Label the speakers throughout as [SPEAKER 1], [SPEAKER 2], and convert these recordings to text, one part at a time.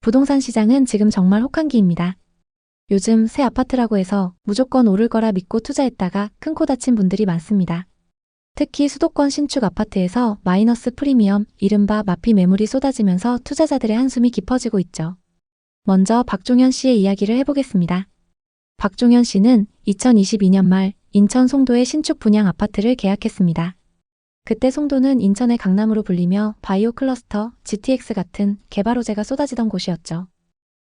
[SPEAKER 1] 부동산 시장은 지금 정말 혹한기입니다. 요즘 새 아파트라고 해서 무조건 오를 거라 믿고 투자했다가 큰 코 다친 분들이 많습니다. 특히 수도권 신축 아파트에서 마이너스 프리미엄, 이른바 마피 매물이 쏟아지면서 투자자들의 한숨이 깊어지고 있죠. 먼저 박종현 씨의 이야기를 해보겠습니다. 박종현 씨는 2022년 말 인천 송도의 신축 분양 아파트를 계약했습니다. 그때 송도는 인천의 강남으로 불리며 바이오 클러스터, GTX 같은 개발 호재가 쏟아지던 곳이었죠.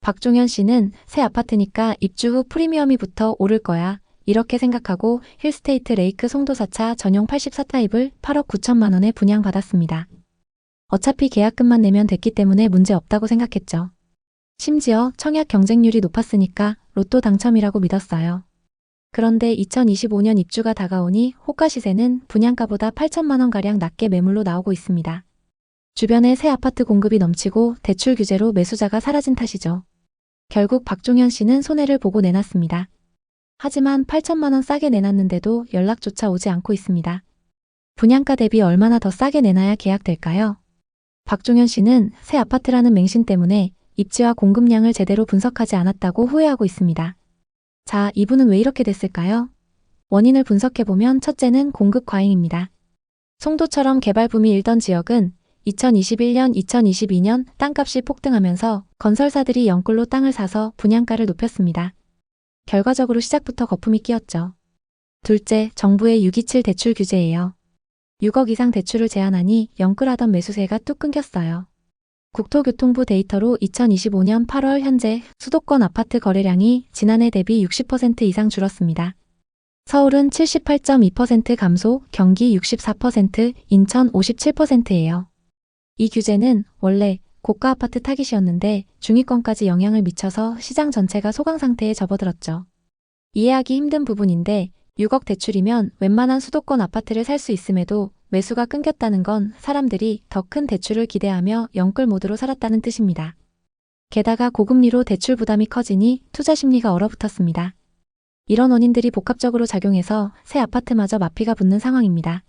[SPEAKER 1] 박종현 씨는 새 아파트니까 입주 후 프리미엄이 붙어 오를 거야 이렇게 생각하고 힐스테이트 레이크 송도 4차 전용 84타입을 8억 9천만 원에 분양받았습니다. 어차피 계약금만 내면 됐기 때문에 문제 없다고 생각했죠. 심지어 청약 경쟁률이 높았으니까 로또 당첨이라고 믿었어요. 그런데 2025년 입주가 다가오니 호가 시세는 분양가보다 8천만 원가량 낮게 매물로 나오고 있습니다. 주변에 새 아파트 공급이 넘치고 대출 규제로 매수자가 사라진 탓이죠. 결국 박종현 씨는 손해를 보고 내놨습니다. 하지만 8천만 원 싸게 내놨는데도 연락조차 오지 않고 있습니다. 분양가 대비 얼마나 더 싸게 내놔야 계약될까요? 박종현 씨는 새 아파트라는 맹신 때문에 입지와 공급량을 제대로 분석하지 않았다고 후회하고 있습니다. 자, 이분은 왜 이렇게 됐을까요? 원인을 분석해보면 첫째는 공급 과잉입니다. 송도처럼 개발 붐이 일던 지역은 2021년, 2022년 땅값이 폭등하면서 건설사들이 영끌로 땅을 사서 분양가를 높였습니다. 결과적으로 시작부터 거품이 끼었죠. 둘째, 정부의 627 대출 규제예요. 6억 이상 대출을 제한하니 영끌하던 매수세가 뚝 끊겼어요. 국토교통부 데이터로 2025년 8월 현재 수도권 아파트 거래량이 지난해 대비 60% 이상 줄었습니다. 서울은 78.2% 감소, 경기 64%, 인천 57%예요. 이 규제는 원래 고가 아파트 타깃이었는데 중위권까지 영향을 미쳐서 시장 전체가 소강 상태에 접어들었죠. 이해하기 힘든 부분인데 6억 대출이면 웬만한 수도권 아파트를 살 수 있음에도 매수가 끊겼다는 건 사람들이 더 큰 대출을 기대하며 영끌 모드로 살았다는 뜻입니다. 게다가 고금리로 대출 부담이 커지니 투자 심리가 얼어붙었습니다. 이런 원인들이 복합적으로 작용해서 새 아파트마저 마피가 붙는 상황입니다.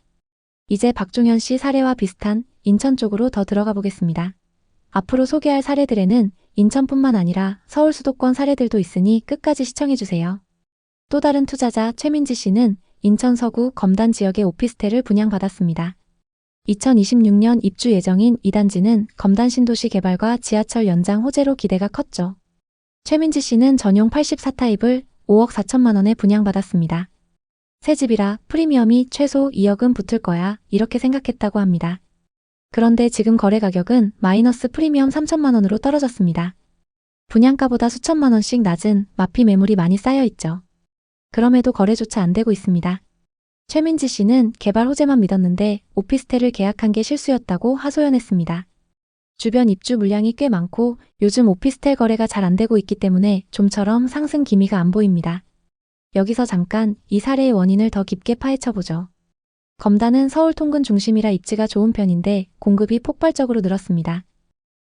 [SPEAKER 1] 이제 박종현 씨 사례와 비슷한 인천 쪽으로 더 들어가 보겠습니다. 앞으로 소개할 사례들에는 인천뿐만 아니라 서울 수도권 사례들도 있으니 끝까지 시청해주세요. 또 다른 투자자 최민지 씨는 인천 서구 검단 지역의 오피스텔을 분양받았습니다. 2026년 입주 예정인 이 단지는 검단 신도시 개발과 지하철 연장 호재로 기대가 컸죠. 최민지 씨는 전용 84타입을 5억 4천만 원에 분양받았습니다. 새 집이라 프리미엄이 최소 2억은 붙을 거야 이렇게 생각했다고 합니다. 그런데 지금 거래 가격은 마이너스 프리미엄 3천만 원으로 떨어졌습니다. 분양가보다 수천만 원씩 낮은 마피 매물이 많이 쌓여 있죠. 그럼에도 거래조차 안 되고 있습니다. 최민지 씨는 개발 호재만 믿었는데 오피스텔을 계약한 게 실수였다고 하소연했습니다. 주변 입주 물량이 꽤 많고 요즘 오피스텔 거래가 잘 안 되고 있기 때문에 좀처럼 상승 기미가 안 보입니다. 여기서 잠깐 이 사례의 원인을 더 깊게 파헤쳐보죠. 검단은 서울 통근 중심이라 입지가 좋은 편인데 공급이 폭발적으로 늘었습니다.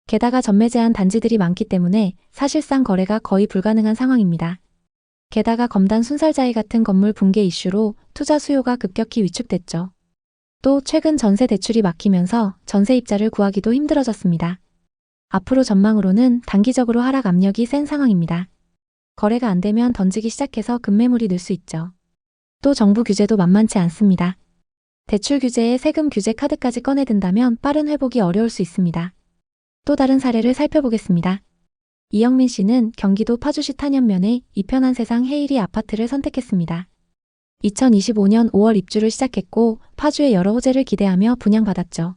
[SPEAKER 1] 게다가 전매 제한 단지들이 많기 때문에 사실상 거래가 거의 불가능한 상황입니다. 게다가 검단 순살자이 같은 건물 붕괴 이슈로 투자 수요가 급격히 위축됐죠. 또 최근 전세 대출이 막히면서 전세입자를 구하기도 힘들어졌습니다. 앞으로 전망으로는 단기적으로 하락 압력이 센 상황입니다. 거래가 안 되면 던지기 시작해서 급매물이 늘 수 있죠. 또 정부 규제도 만만치 않습니다. 대출 규제에 세금 규제 카드까지 꺼내든다면 빠른 회복이 어려울 수 있습니다. 또 다른 사례를 살펴보겠습니다. 이영민 씨는 경기도 파주시 탄현면의 이편한 세상 헤이리 아파트를 선택했습니다. 2025년 5월 입주를 시작했고 파주의 여러 호재를 기대하며 분양받았죠.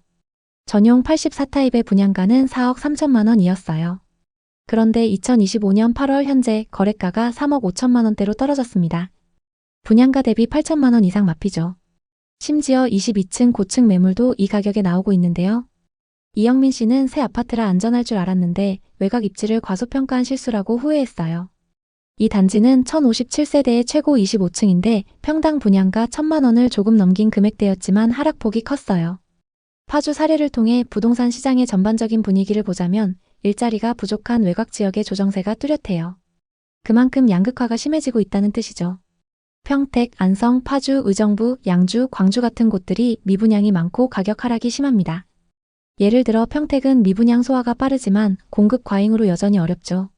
[SPEAKER 1] 전용 84타입의 분양가는 4억 3천만 원이었어요. 그런데 2025년 8월 현재 거래가가 3억 5천만 원대로 떨어졌습니다. 분양가 대비 8천만 원 이상 마피죠. 심지어 22층 고층 매물도 이 가격에 나오고 있는데요. 이영민 씨는 새 아파트라 안전할 줄 알았는데 외곽 입지를 과소평가한 실수라고 후회했어요. 이 단지는 1057세대의 최고 25층인데 평당 분양가 1천만 원을 조금 넘긴 금액대였지만 하락폭이 컸어요. 파주 사례를 통해 부동산 시장의 전반적인 분위기를 보자면 일자리가 부족한 외곽 지역의 조정세가 뚜렷해요. 그만큼 양극화가 심해지고 있다는 뜻이죠. 평택, 안성, 파주, 의정부, 양주, 광주 같은 곳들이 미분양이 많고 가격 하락이 심합니다. 예를 들어 평택은 미분양 소화가 빠르지만 공급 과잉으로 여전히 어렵죠.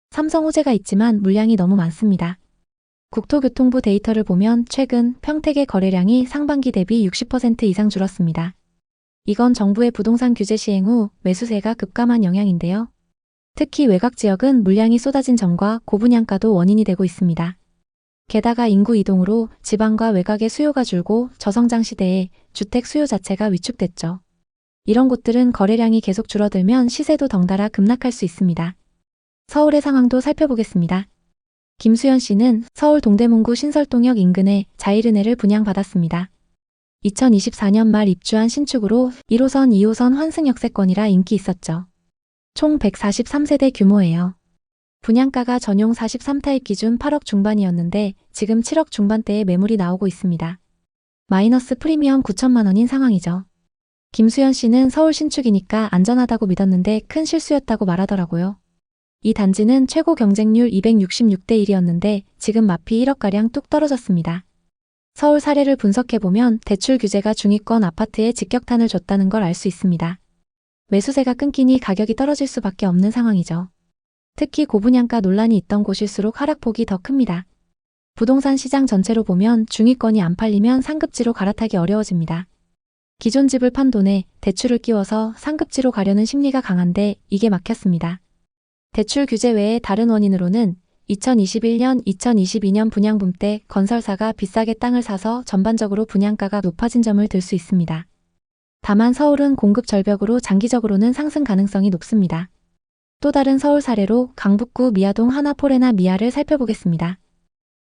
[SPEAKER 1] 삼성 호재가 있지만 물량이 너무 많습니다. 국토교통부 데이터를 보면 최근 평택의 거래량이 상반기 대비 60% 이상 줄었습니다. 이건 정부의 부동산 규제 시행 후 매수세가 급감한 영향인데요. 특히 외곽 지역은 물량이 쏟아진 점과 고분양가도 원인이 되고 있습니다. 게다가 인구 이동으로 지방과 외곽의 수요가 줄고 저성장 시대에 주택 수요 자체가 위축됐죠. 이런 곳들은 거래량이 계속 줄어들면 시세도 덩달아 급락할 수 있습니다. 서울의 상황도 살펴보겠습니다. 김수현 씨는 서울 동대문구 신설동역 인근에 자이르네를 분양받았습니다. 2024년 말 입주한 신축으로 1호선, 2호선 환승 역세권이라 인기 있었죠. 총 143세대 규모예요. 분양가가 전용 43타입 기준 8억 중반이었는데 지금 7억 중반대에 매물이 나오고 있습니다. 마이너스 프리미엄 9천만 원인 상황이죠. 김수현 씨는 서울 신축이니까 안전하다고 믿었는데 큰 실수였다고 말하더라고요. 이 단지는 최고 경쟁률 266대 1이었는데 지금 마피 1억가량 뚝 떨어졌습니다. 서울 사례를 분석해보면 대출 규제가 중위권 아파트에 직격탄을 줬다는 걸 알 수 있습니다. 매수세가 끊기니 가격이 떨어질 수밖에 없는 상황이죠. 특히 고분양가 논란이 있던 곳일수록 하락폭이 더 큽니다. 부동산 시장 전체로 보면 중위권이 안 팔리면 상급지로 갈아타기 어려워집니다. 기존 집을 판 돈에 대출을 끼워서 상급지로 가려는 심리가 강한데 이게 막혔습니다. 대출 규제 외에 다른 원인으로는 2021년, 2022년 분양붐 때 건설사가 비싸게 땅을 사서 전반적으로 분양가가 높아진 점을 들 수 있습니다. 다만 서울은 공급 절벽으로 장기적으로는 상승 가능성이 높습니다. 또 다른 서울 사례로 강북구 미아동 하나포레나 미아를 살펴보겠습니다.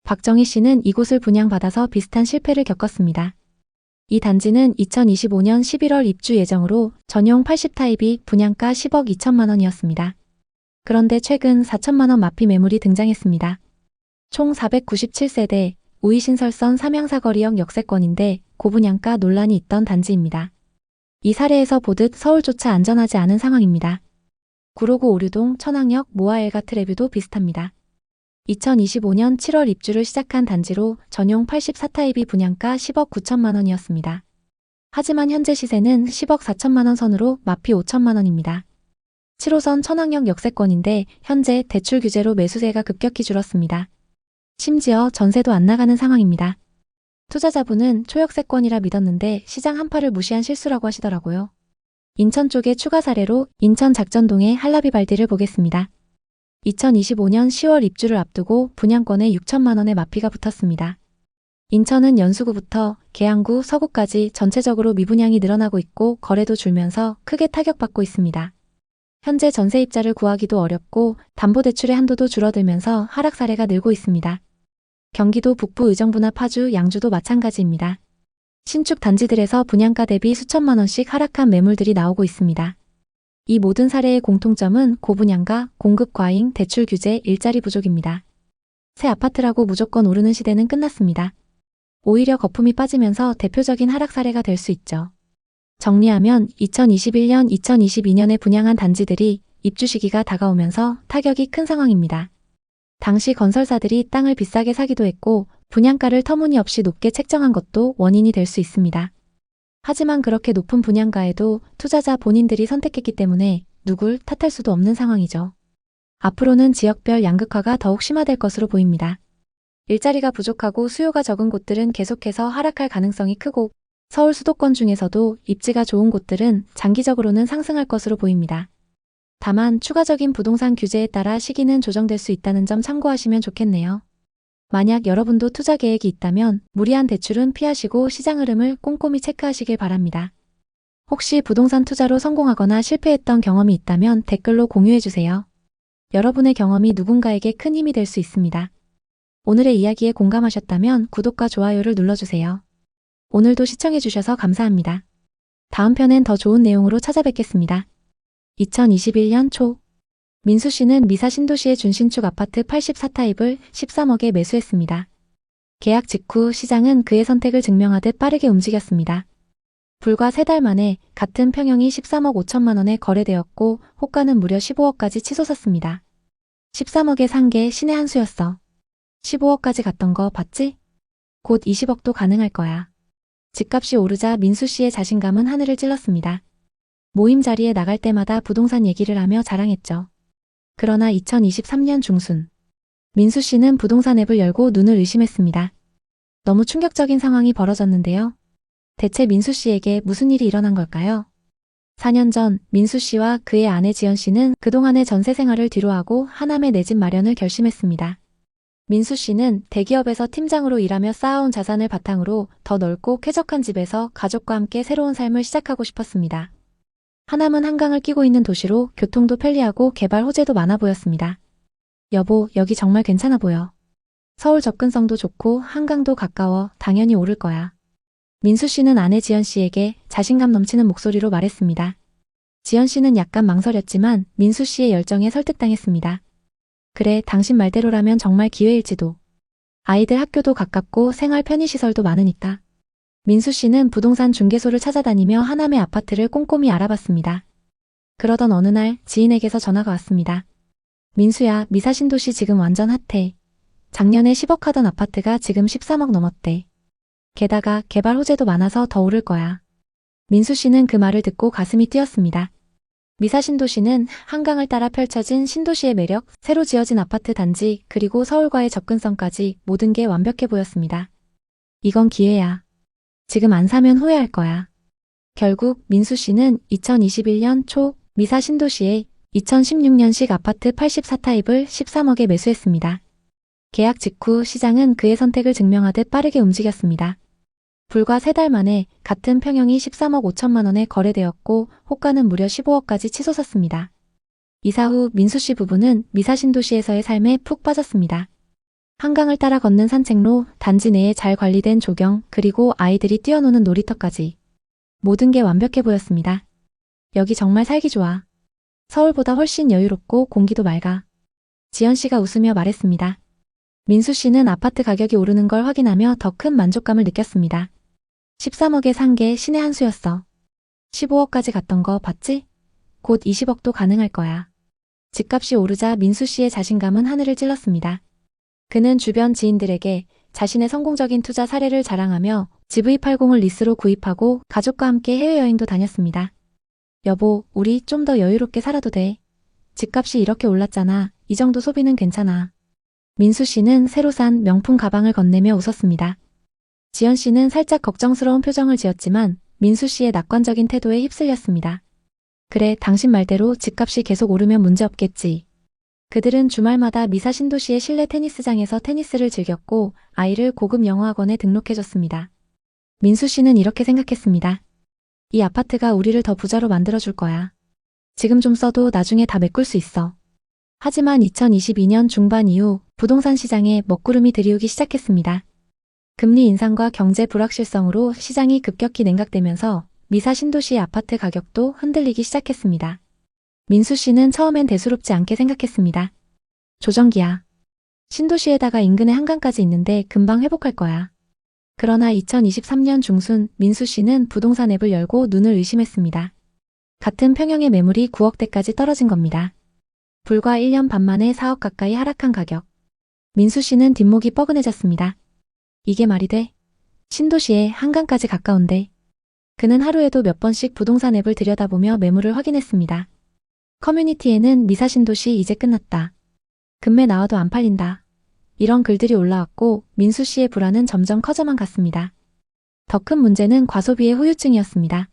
[SPEAKER 1] 박정희 씨는 이곳을 분양받아서 비슷한 실패를 겪었습니다. 이 단지는 2025년 11월 입주 예정으로 전용 80타입이 분양가 10억 2천만 원이었습니다. 그런데 최근 4천만 원 마피 매물이 등장했습니다. 총 497세대, 우이신설선 삼양사거리역 역세권인데 고분양가 논란이 있던 단지입니다. 이 사례에서 보듯 서울조차 안전하지 않은 상황입니다. 구로구 오류동, 천왕역, 모아엘가트 레뷰도 비슷합니다. 2025년 7월 입주를 시작한 단지로 전용 84타입이 분양가 10억 9천만 원이었습니다. 하지만 현재 시세는 10억 4천만 원 선으로 마피 5천만 원입니다. 7호선 천왕역 역세권인데 현재 대출 규제로 매수세가 급격히 줄었습니다. 심지어 전세도 안 나가는 상황입니다. 투자자분은 초역세권이라 믿었는데 시장 한파를 무시한 실수라고 하시더라고요. 인천 쪽의 추가 사례로 인천 작전동의 할라비발디를 보겠습니다. 2025년 10월 입주를 앞두고 분양권에 6천만 원의 마피가 붙었습니다. 인천은 연수구부터 계양구, 서구까지 전체적으로 미분양이 늘어나고 있고 거래도 줄면서 크게 타격받고 있습니다. 현재 전세입자를 구하기도 어렵고 담보대출의 한도도 줄어들면서 하락 사례가 늘고 있습니다. 경기도 북부 의정부나 파주, 양주도 마찬가지입니다. 신축 단지들에서 분양가 대비 수천만 원씩 하락한 매물들이 나오고 있습니다. 이 모든 사례의 공통점은 고분양가, 공급 과잉, 대출 규제, 일자리 부족입니다. 새 아파트라고 무조건 오르는 시대는 끝났습니다. 오히려 거품이 빠지면서 대표적인 하락 사례가 될 수 있죠. 정리하면 2021년, 2022년에 분양한 단지들이 입주 시기가 다가오면서 타격이 큰 상황입니다. 당시 건설사들이 땅을 비싸게 사기도 했고 분양가를 터무니없이 높게 책정한 것도 원인이 될 수 있습니다. 하지만 그렇게 높은 분양가에도 투자자 본인들이 선택했기 때문에 누굴 탓할 수도 없는 상황이죠. 앞으로는 지역별 양극화가 더욱 심화될 것으로 보입니다. 일자리가 부족하고 수요가 적은 곳들은 계속해서 하락할 가능성이 크고 서울 수도권 중에서도 입지가 좋은 곳들은 장기적으로는 상승할 것으로 보입니다. 다만 추가적인 부동산 규제에 따라 시기는 조정될 수 있다는 점 참고하시면 좋겠네요. 만약 여러분도 투자 계획이 있다면 무리한 대출은 피하시고 시장 흐름을 꼼꼼히 체크하시길 바랍니다. 혹시 부동산 투자로 성공하거나 실패했던 경험이 있다면 댓글로 공유해주세요. 여러분의 경험이 누군가에게 큰 힘이 될 수 있습니다. 오늘의 이야기에 공감하셨다면 구독과 좋아요를 눌러주세요. 오늘도 시청해주셔서 감사합니다. 다음 편엔 더 좋은 내용으로 찾아뵙겠습니다. 2021년 초 민수 씨는 미사 신도시의 준신축 아파트 84타입을 13억에 매수했습니다. 계약 직후 시장은 그의 선택을 증명하듯 빠르게 움직였습니다. 불과 3달 만에 같은 평형이 13억 5천만 원에 거래되었고 호가는 무려 15억까지 치솟았습니다. 13억에 산 게 신의 한 수였어. 15억까지 갔던 거 봤지? 곧 20억도 가능할 거야. 집값이 오르자 민수 씨의 자신감은 하늘을 찔렀습니다. 모임 자리에 나갈 때마다 부동산 얘기를 하며 자랑했죠. 그러나 2023년 중순, 민수 씨는 부동산 앱을 열고 눈을 의심했습니다. 너무 충격적인 상황이 벌어졌는데요. 대체 민수 씨에게 무슨 일이 일어난 걸까요? 4년 전 민수 씨와 그의 아내 지연 씨는 그동안의 전세 생활을 뒤로하고 하남에 내 집 마련을 결심했습니다. 민수 씨는 대기업에서 팀장으로 일하며 쌓아온 자산을 바탕으로 더 넓고 쾌적한 집에서 가족과 함께 새로운 삶을 시작하고 싶었습니다. 하남은 한강을 끼고 있는 도시로 교통도 편리하고 개발 호재도 많아 보였습니다. 여보, 여기 정말 괜찮아 보여. 서울 접근성도 좋고 한강도 가까워 당연히 오를 거야. 민수 씨는 아내 지연 씨에게 자신감 넘치는 목소리로 말했습니다. 지연 씨는 약간 망설였지만 민수 씨의 열정에 설득당했습니다. 그래, 당신 말대로라면 정말 기회일지도. 아이들 학교도 가깝고 생활 편의시설도 많으니까. 민수 씨는 부동산 중개소를 찾아다니며 하남의 아파트를 꼼꼼히 알아봤습니다. 그러던 어느 날 지인에게서 전화가 왔습니다. 민수야, 미사신도시 지금 완전 핫해. 작년에 10억 하던 아파트가 지금 13억 넘었대. 게다가 개발 호재도 많아서 더 오를 거야. 민수 씨는 그 말을 듣고 가슴이 뛰었습니다. 미사신도시는 한강을 따라 펼쳐진 신도시의 매력, 새로 지어진 아파트 단지, 그리고 서울과의 접근성까지 모든 게 완벽해 보였습니다. 이건 기회야. 지금 안 사면 후회할 거야. 결국 민수 씨는 2021년 초 미사신도시에 2016년식 아파트 84타입을 13억에 매수했습니다. 계약 직후 시장은 그의 선택을 증명하듯 빠르게 움직였습니다. 불과 3달 만에 같은 평형이 13억 5천만 원에 거래되었고 호가는 무려 15억까지 치솟았습니다. 이사 후 민수 씨 부부는 미사신도시에서의 삶에 푹 빠졌습니다. 한강을 따라 걷는 산책로, 단지 내에 잘 관리된 조경, 그리고 아이들이 뛰어노는 놀이터까지. 모든 게 완벽해 보였습니다. 여기 정말 살기 좋아. 서울보다 훨씬 여유롭고 공기도 맑아. 지연 씨가 웃으며 말했습니다. 민수 씨는 아파트 가격이 오르는 걸 확인하며 더 큰 만족감을 느꼈습니다. 13억에 산 게 신의 한 수였어. 15억까지 갔던 거 봤지? 곧 20억도 가능할 거야. 집값이 오르자 민수 씨의 자신감은 하늘을 찔렀습니다. 그는 주변 지인들에게 자신의 성공적인 투자 사례를 자랑하며 GV80을 리스로 구입하고 가족과 함께 해외여행도 다녔습니다. 여보, 우리 좀 더 여유롭게 살아도 돼. 집값이 이렇게 올랐잖아. 이 정도 소비는 괜찮아. 민수 씨는 새로 산 명품 가방을 건네며 웃었습니다. 지연 씨는 살짝 걱정스러운 표정을 지었지만 민수 씨의 낙관적인 태도에 휩쓸렸습니다. 그래, 당신 말대로 집값이 계속 오르면 문제없겠지. 그들은 주말마다 미사신도시의 실내 테니스장에서 테니스를 즐겼고 아이를 고급 영어학원에 등록해줬습니다. 민수 씨는 이렇게 생각했습니다. 이 아파트가 우리를 더 부자로 만들어줄 거야. 지금 좀 써도 나중에 다 메꿀 수 있어. 하지만 2022년 중반 이후 부동산 시장에 먹구름이 들이오기 시작했습니다. 금리 인상과 경제 불확실성으로 시장이 급격히 냉각되면서 미사신도시의 아파트 가격도 흔들리기 시작했습니다. 민수 씨는 처음엔 대수롭지 않게 생각했습니다. 조정기야. 신도시에다가 인근에 한강까지 있는데 금방 회복할 거야. 그러나 2023년 중순 민수 씨는 부동산 앱을 열고 눈을 의심했습니다. 같은 평형의 매물이 9억대까지 떨어진 겁니다. 불과 1년 반 만에 4억 가까이 하락한 가격. 민수 씨는 뒷목이 뻐근해졌습니다. 이게 말이 돼? 신도시에 한강까지 가까운데. 그는 하루에도 몇 번씩 부동산 앱을 들여다보며 매물을 확인했습니다. 커뮤니티에는 미사신도시 이제 끝났다. 금매 나와도 안 팔린다. 이런 글들이 올라왔고 민수 씨의 불안은 점점 커져만 갔습니다. 더 큰 문제는 과소비의 후유증이었습니다.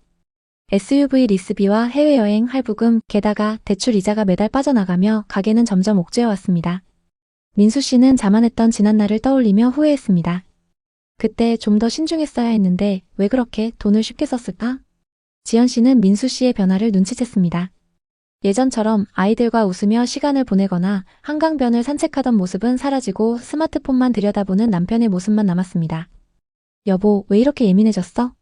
[SPEAKER 1] SUV 리스비와 해외여행 할부금, 게다가 대출 이자가 매달 빠져나가며 가게는 점점 옥죄어 왔습니다. 민수 씨는 자만했던 지난날을 떠올리며 후회했습니다. 그때 좀 더 신중했어야 했는데 왜 그렇게 돈을 쉽게 썼을까? 지연 씨는 민수 씨의 변화를 눈치챘습니다. 예전처럼 아이들과 웃으며 시간을 보내거나 한강변을 산책하던 모습은 사라지고 스마트폰만 들여다보는 남편의 모습만 남았습니다. 여보, 왜 이렇게 예민해졌어?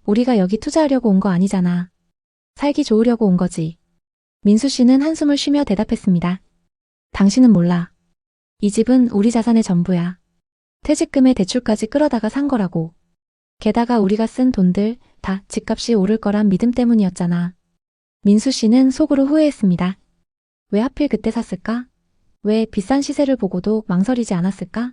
[SPEAKER 1] 우리가 여기 투자하려고 온 거 아니잖아. 살기 좋으려고 온 거지. 민수 씨는 한숨을 쉬며 대답했습니다. 당신은 몰라. 이 집은 우리 자산의 전부야. 퇴직금에 대출까지 끌어다가 산 거라고. 게다가 우리가 쓴 돈들 다 집값이 오를 거란 믿음 때문이었잖아. 민수 씨는 속으로 후회했습니다. 왜 하필 그때 샀을까? 왜 비싼 시세를 보고도 망설이지 않았을까?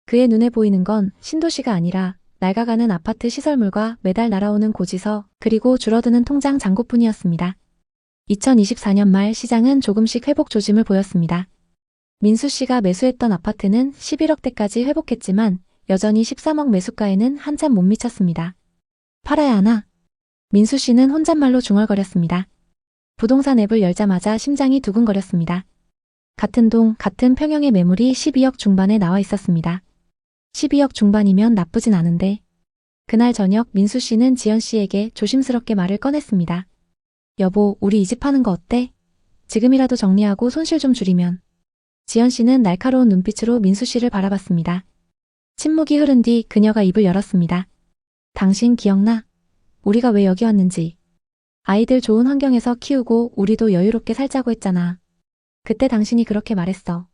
[SPEAKER 1] 그의 눈에 보이는 건 신도시가 아니라 낡아가는 아파트 시설물과 매달 날아오는 고지서, 그리고 줄어드는 통장 잔고뿐이었습니다. 2024년 말 시장은 조금씩 회복 조짐을 보였습니다. 민수 씨가 매수했던 아파트는 11억대까지 회복했지만 여전히 13억 매수가에는 한참 못 미쳤습니다. 팔아야 하나? 민수 씨는 혼잣말로 중얼거렸습니다. 부동산 앱을 열자마자 심장이 두근거렸습니다. 같은 동, 같은 평형의 매물이 12억 중반에 나와 있었습니다. 12억 중반이면 나쁘진 않은데. 그날 저녁 민수 씨는 지연 씨에게 조심스럽게 말을 꺼냈습니다. 여보, 우리 이 집 파는 거 어때? 지금이라도 정리하고 손실 좀 줄이면. 지연 씨는 날카로운 눈빛으로 민수 씨를 바라봤습니다. 침묵이 흐른 뒤 그녀가 입을 열었습니다. 당신 기억나? 우리가 왜 여기 왔는지. 아이들 좋은 환경에서 키우고 우리도 여유롭게 살자고 했잖아. 그때 당신이 그렇게 말했어.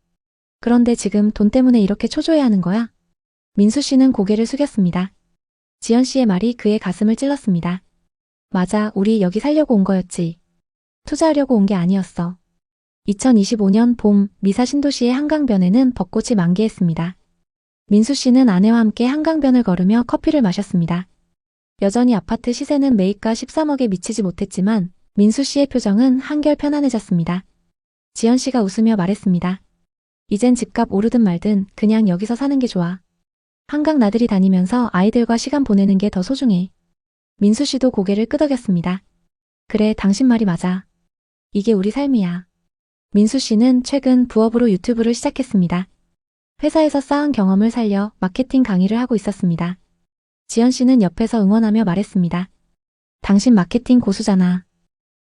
[SPEAKER 1] 그런데 지금 돈 때문에 이렇게 초조해하는 거야? 민수 씨는 고개를 숙였습니다. 지연 씨의 말이 그의 가슴을 찔렀습니다. 맞아, 우리 여기 살려고 온 거였지. 투자하려고 온 게 아니었어. 2025년 봄 미사 신도시의 한강변에는 벚꽃이 만개했습니다. 민수 씨는 아내와 함께 한강변을 걸으며 커피를 마셨습니다. 여전히 아파트 시세는 매입가 13억에 미치지 못했지만 민수 씨의 표정은 한결 편안해졌습니다. 지연 씨가 웃으며 말했습니다. 이젠 집값 오르든 말든 그냥 여기서 사는 게 좋아. 한강 나들이 다니면서 아이들과 시간 보내는 게 더 소중해. 민수 씨도 고개를 끄덕였습니다. 그래, 당신 말이 맞아. 이게 우리 삶이야. 민수 씨는 최근 부업으로 유튜브를 시작했습니다. 회사에서 쌓은 경험을 살려 마케팅 강의를 하고 있었습니다. 지연 씨는 옆에서 응원하며 말했습니다. 당신 마케팅 고수잖아.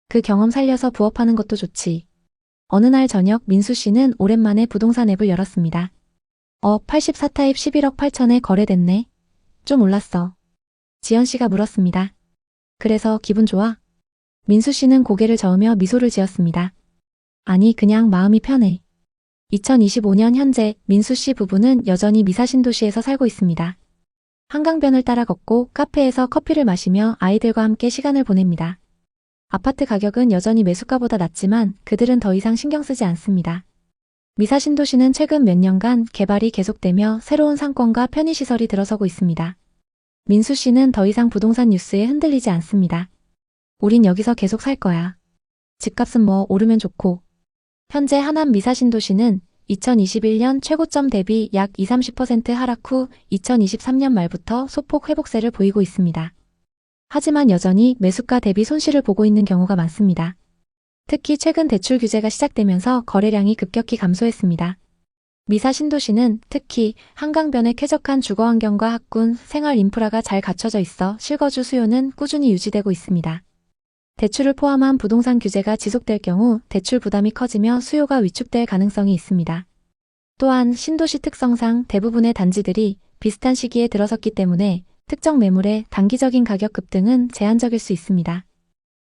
[SPEAKER 1] 그 경험 살려서 부업하는 것도 좋지. 어느 날 저녁 민수 씨는 오랜만에 부동산 앱을 열었습니다. 84타입 11억 8천에 거래됐네. 좀 올랐어. 지연 씨가 물었습니다. 그래서 기분 좋아? 민수 씨는 고개를 저으며 미소를 지었습니다. 아니, 그냥 마음이 편해. 2025년 현재 민수 씨 부부는 여전히 미사 신도시에서 살고 있습니다. 한강변을 따라 걷고 카페에서 커피를 마시며 아이들과 함께 시간을 보냅니다. 아파트 가격은 여전히 매수가보다 낮지만 그들은 더 이상 신경 쓰지 않습니다. 미사 신도시는 최근 몇 년간 개발이 계속되며 새로운 상권과 편의시설이 들어서고 있습니다. 민수 씨는 더 이상 부동산 뉴스에 흔들리지 않습니다. 우린 여기서 계속 살 거야. 집값은 뭐 오르면 좋고. 현재 하남 미사 신도시는 2021년 최고점 대비 약 20-30% 하락 후 2023년 말부터 소폭 회복세를 보이고 있습니다. 하지만 여전히 매수가 대비 손실을 보고 있는 경우가 많습니다. 특히 최근 대출 규제가 시작되면서 거래량이 급격히 감소했습니다. 미사 신도시는 특히 한강변의 쾌적한 주거 환경과 학군, 생활 인프라가 잘 갖춰져 있어 실거주 수요는 꾸준히 유지되고 있습니다. 대출을 포함한 부동산 규제가 지속될 경우 대출 부담이 커지며 수요가 위축될 가능성이 있습니다. 또한 신도시 특성상 대부분의 단지들이 비슷한 시기에 들어섰기 때문에 특정 매물의 단기적인 가격 급등은 제한적일 수 있습니다.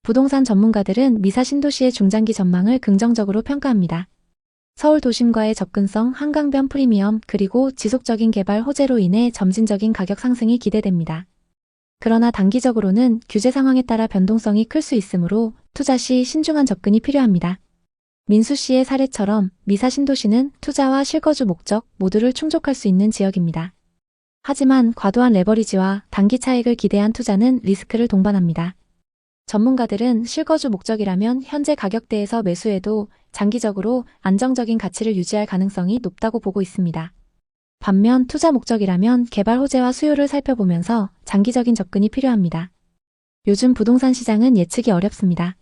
[SPEAKER 1] 부동산 전문가들은 미사 신도시의 중장기 전망을 긍정적으로 평가합니다. 서울 도심과의 접근성, 한강변 프리미엄, 그리고 지속적인 개발 호재로 인해 점진적인 가격 상승이 기대됩니다. 그러나 단기적으로는 규제 상황에 따라 변동성이 클 수 있으므로 투자 시 신중한 접근이 필요합니다. 민수 씨의 사례처럼 미사 신도시는 투자와 실거주 목적 모두를 충족할 수 있는 지역입니다. 하지만 과도한 레버리지와 단기 차익을 기대한 투자는 리스크를 동반합니다. 전문가들은 실거주 목적이라면 현재 가격대에서 매수해도 장기적으로 안정적인 가치를 유지할 가능성이 높다고 보고 있습니다. 반면 투자 목적이라면 개발 호재와 수요를 살펴보면서 장기적인 접근이 필요합니다. 요즘 부동산 시장은 예측이 어렵습니다.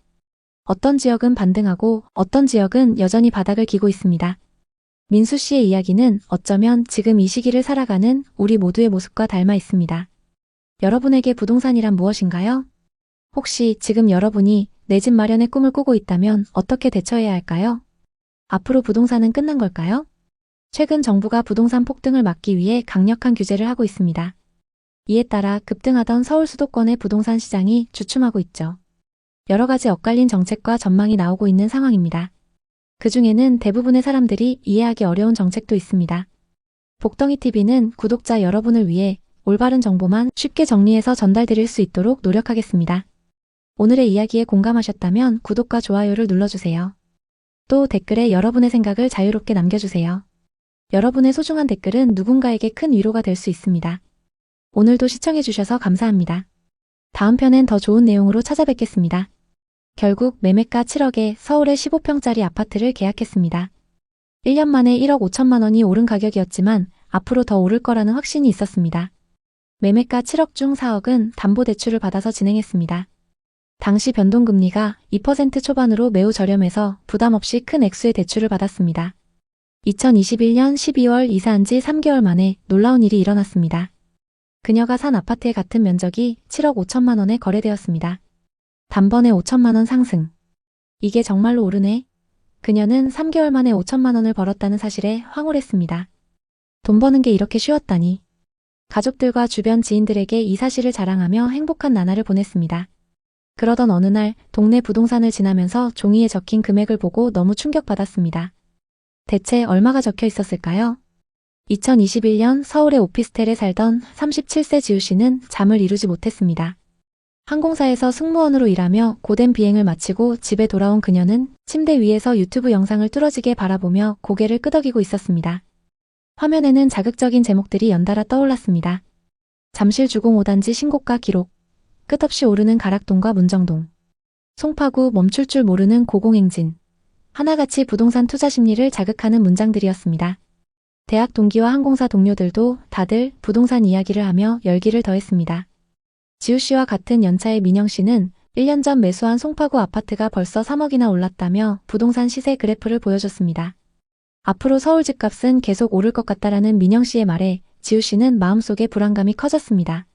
[SPEAKER 1] 어떤 지역은 반등하고 어떤 지역은 여전히 바닥을 기고 있습니다. 민수 씨의 이야기는 어쩌면 지금 이 시기를 살아가는 우리 모두의 모습과 닮아 있습니다. 여러분에게 부동산이란 무엇인가요? 혹시 지금 여러분이 내 집 마련의 꿈을 꾸고 있다면 어떻게 대처해야 할까요? 앞으로 부동산은 끝난 걸까요? 최근 정부가 부동산 폭등을 막기 위해 강력한 규제를 하고 있습니다. 이에 따라 급등하던 서울 수도권의 부동산 시장이 주춤하고 있죠. 여러 가지 엇갈린 정책과 전망이 나오고 있는 상황입니다. 그 중에는 대부분의 사람들이 이해하기 어려운 정책도 있습니다. 복덩이TV는 구독자 여러분을 위해 올바른 정보만 쉽게 정리해서 전달드릴 수 있도록 노력하겠습니다. 오늘의 이야기에 공감하셨다면 구독과 좋아요를 눌러주세요. 또 댓글에 여러분의 생각을 자유롭게 남겨주세요. 여러분의 소중한 댓글은 누군가에게 큰 위로가 될 수 있습니다. 오늘도 시청해주셔서 감사합니다. 다음 편엔 더 좋은 내용으로 찾아뵙겠습니다. 결국 매매가 7억에 서울의 15평짜리 아파트를 계약했습니다. 1년 만에 1억 5천만 원이 오른 가격이었지만 앞으로 더 오를 거라는 확신이 있었습니다. 매매가 7억 중 4억은 담보대출을 받아서 진행했습니다. 당시 변동금리가 2% 초반으로 매우 저렴해서 부담 없이 큰 액수의 대출을 받았습니다. 2021년 12월 이사한 지 3개월 만에 놀라운 일이 일어났습니다. 그녀가 산 아파트의 같은 면적이 7억 5천만 원에 거래되었습니다. 단번에 5천만 원 상승. 이게 정말로 오르네. 그녀는 3개월 만에 5천만 원을 벌었다는 사실에 황홀했습니다. 돈 버는 게 이렇게 쉬웠다니. 가족들과 주변 지인들에게 이 사실을 자랑하며 행복한 나날을 보냈습니다. 그러던 어느 날 동네 부동산을 지나면서 종이에 적힌 금액을 보고 너무 충격받았습니다. 대체 얼마가 적혀 있었을까요? 2021년 서울의 오피스텔에 살던 37세 지우 씨는 잠을 이루지 못했습니다. 항공사에서 승무원으로 일하며 고된 비행을 마치고 집에 돌아온 그녀는 침대 위에서 유튜브 영상을 뚫어지게 바라보며 고개를 끄덕이고 있었습니다. 화면에는 자극적인 제목들이 연달아 떠올랐습니다. 잠실 주공 5단지 신고가 기록, 끝없이 오르는 가락동과 문정동, 송파구 멈출 줄 모르는 고공행진, 하나같이 부동산 투자 심리를 자극하는 문장들이었습니다. 대학 동기와 항공사 동료들도 다들 부동산 이야기를 하며 열기를 더했습니다. 지우 씨와 같은 연차의 민영 씨는 1년 전 매수한 송파구 아파트가 벌써 3억이나 올랐다며 부동산 시세 그래프를 보여줬습니다. 앞으로 서울 집값은 계속 오를 것 같다라는 민영 씨의 말에 지우 씨는 마음속에 불안감이 커졌습니다.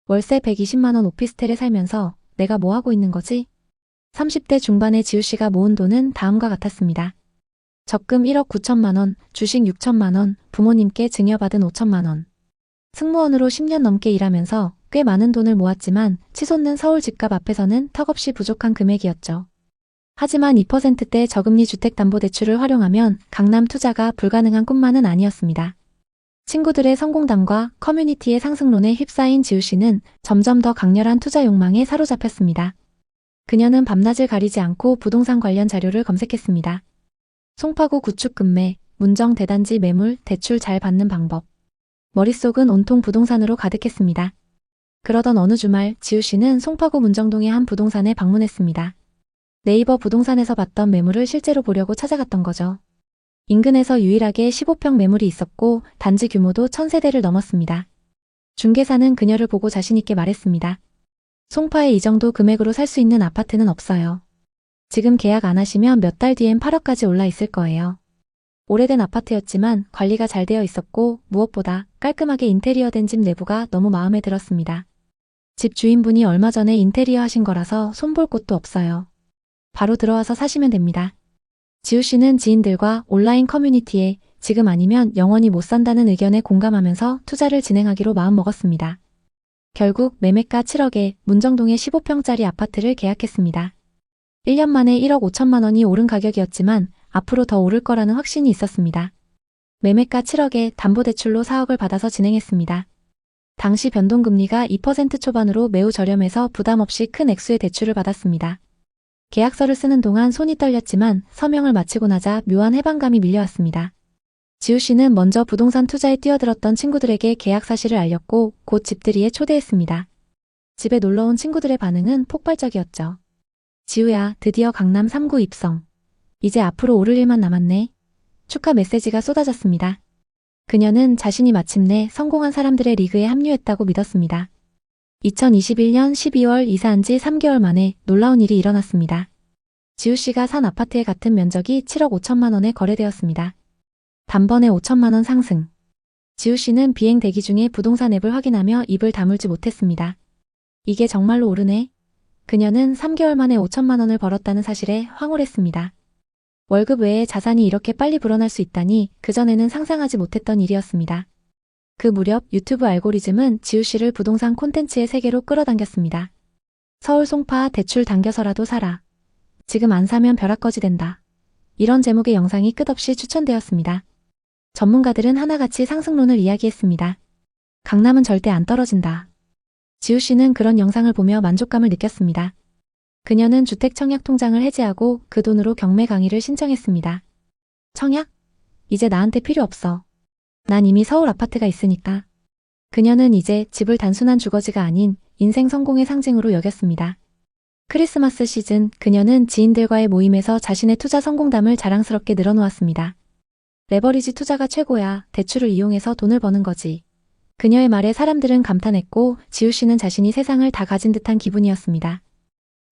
[SPEAKER 1] 월세 120만 원 오피스텔에 살면서 내가 뭐 하고 있는 거지? 30대 중반의 지우 씨가 모은 돈은 다음과 같았습니다. 적금 1억 9천만 원, 주식 6천만 원, 부모님께 증여받은 5천만 원. 승무원으로 10년 넘게 일하면서 꽤 많은 돈을 모았지만 치솟는 서울 집값 앞에서는 턱없이 부족한 금액이었죠. 하지만 2%대 저금리 주택담보대출을 활용하면 강남 투자가 불가능한 꿈만은 아니었습니다. 친구들의 성공담과 커뮤니티의 상승론에 휩싸인 지우 씨는 점점 더 강렬한 투자 욕망에 사로잡혔습니다. 그녀는 밤낮을 가리지 않고 부동산 관련 자료를 검색했습니다. 송파구 구축 급매, 문정 대단지 매물, 대출 잘 받는 방법. 머릿속은 온통 부동산으로 가득했습니다. 그러던 어느 주말 지우 씨는 송파구 문정동의 한 부동산에 방문했습니다. 네이버 부동산에서 봤던 매물을 실제로 보려고 찾아갔던 거죠. 인근에서 유일하게 15평 매물이 있었고 단지 규모도 1000세대를 넘었습니다. 중개사는 그녀를 보고 자신있게 말했습니다. 송파에 이 정도 금액으로 살 수 있는 아파트는 없어요. 지금 계약 안 하시면 몇 달 뒤엔 8억까지 올라 있을 거예요. 오래된 아파트였지만 관리가 잘 되어 있었고 무엇보다 깔끔하게 인테리어된 집 내부가 너무 마음에 들었습니다. 집 주인분이 얼마 전에 인테리어 하신 거라서 손볼 곳도 없어요. 바로 들어와서 사시면 됩니다. 지우 씨는 지인들과 온라인 커뮤니티에 지금 아니면 영원히 못 산다는 의견에 공감하면서 투자를 진행하기로 마음먹었습니다. 결국 매매가 7억에 문정동의 15평짜리 아파트를 계약했습니다. 1년 만에 1억 5천만 원이 오른 가격이었지만 앞으로 더 오를 거라는 확신이 있었습니다. 매매가 7억에 담보대출로 4억을 받아서 진행했습니다. 당시 변동금리가 2% 초반으로 매우 저렴해서 부담 없이 큰 액수의 대출을 받았습니다. 계약서를 쓰는 동안 손이 떨렸지만 서명을 마치고 나자 묘한 해방감이 밀려왔습니다. 지우 씨는 먼저 부동산 투자에 뛰어들었던 친구들에게 계약 사실을 알렸고 곧 집들이에 초대했습니다. 집에 놀러온 친구들의 반응은 폭발적이었죠. 지우야, 드디어 강남 3구 입성. 이제 앞으로 오를 일만 남았네. 축하 메시지가 쏟아졌습니다. 그녀는 자신이 마침내 성공한 사람들의 리그에 합류했다고 믿었습니다. 2021년 12월 이사한 지 3개월 만에 놀라운 일이 일어났습니다. 지우 씨가 산 아파트의 같은 면적이 7억 5천만 원에 거래되었습니다. 단번에 5천만 원 상승. 지우 씨는 비행 대기 중에 부동산 앱을 확인하며 입을 다물지 못했습니다. 이게 정말로 오르네. 그녀는 3개월 만에 5천만 원을 벌었다는 사실에 황홀했습니다. 월급 외에 자산이 이렇게 빨리 불어날 수 있다니 그전에는 상상하지 못했던 일이었습니다. 그 무렵 유튜브 알고리즘은 지우 씨를 부동산 콘텐츠의 세계로 끌어당겼습니다. 서울 송파 대출 당겨서라도 사라. 지금 안 사면 벼락거지 된다. 이런 제목의 영상이 끝없이 추천되었습니다. 전문가들은 하나같이 상승론을 이야기했습니다. 강남은 절대 안 떨어진다. 지우 씨는 그런 영상을 보며 만족감을 느꼈습니다. 그녀는 주택 청약 통장을 해지하고 그 돈으로 경매 강의를 신청했습니다. 청약? 이제 나한테 필요 없어. 난 이미 서울 아파트가 있으니까. 그녀는 이제 집을 단순한 주거지가 아닌 인생 성공의 상징으로 여겼습니다. 크리스마스 시즌, 그녀는 지인들과의 모임에서 자신의 투자 성공담을 자랑스럽게 늘어놓았습니다. 레버리지 투자가 최고야. 대출을 이용해서 돈을 버는 거지. 그녀의 말에 사람들은 감탄했고 지우 씨는 자신이 세상을 다 가진 듯한 기분이었습니다.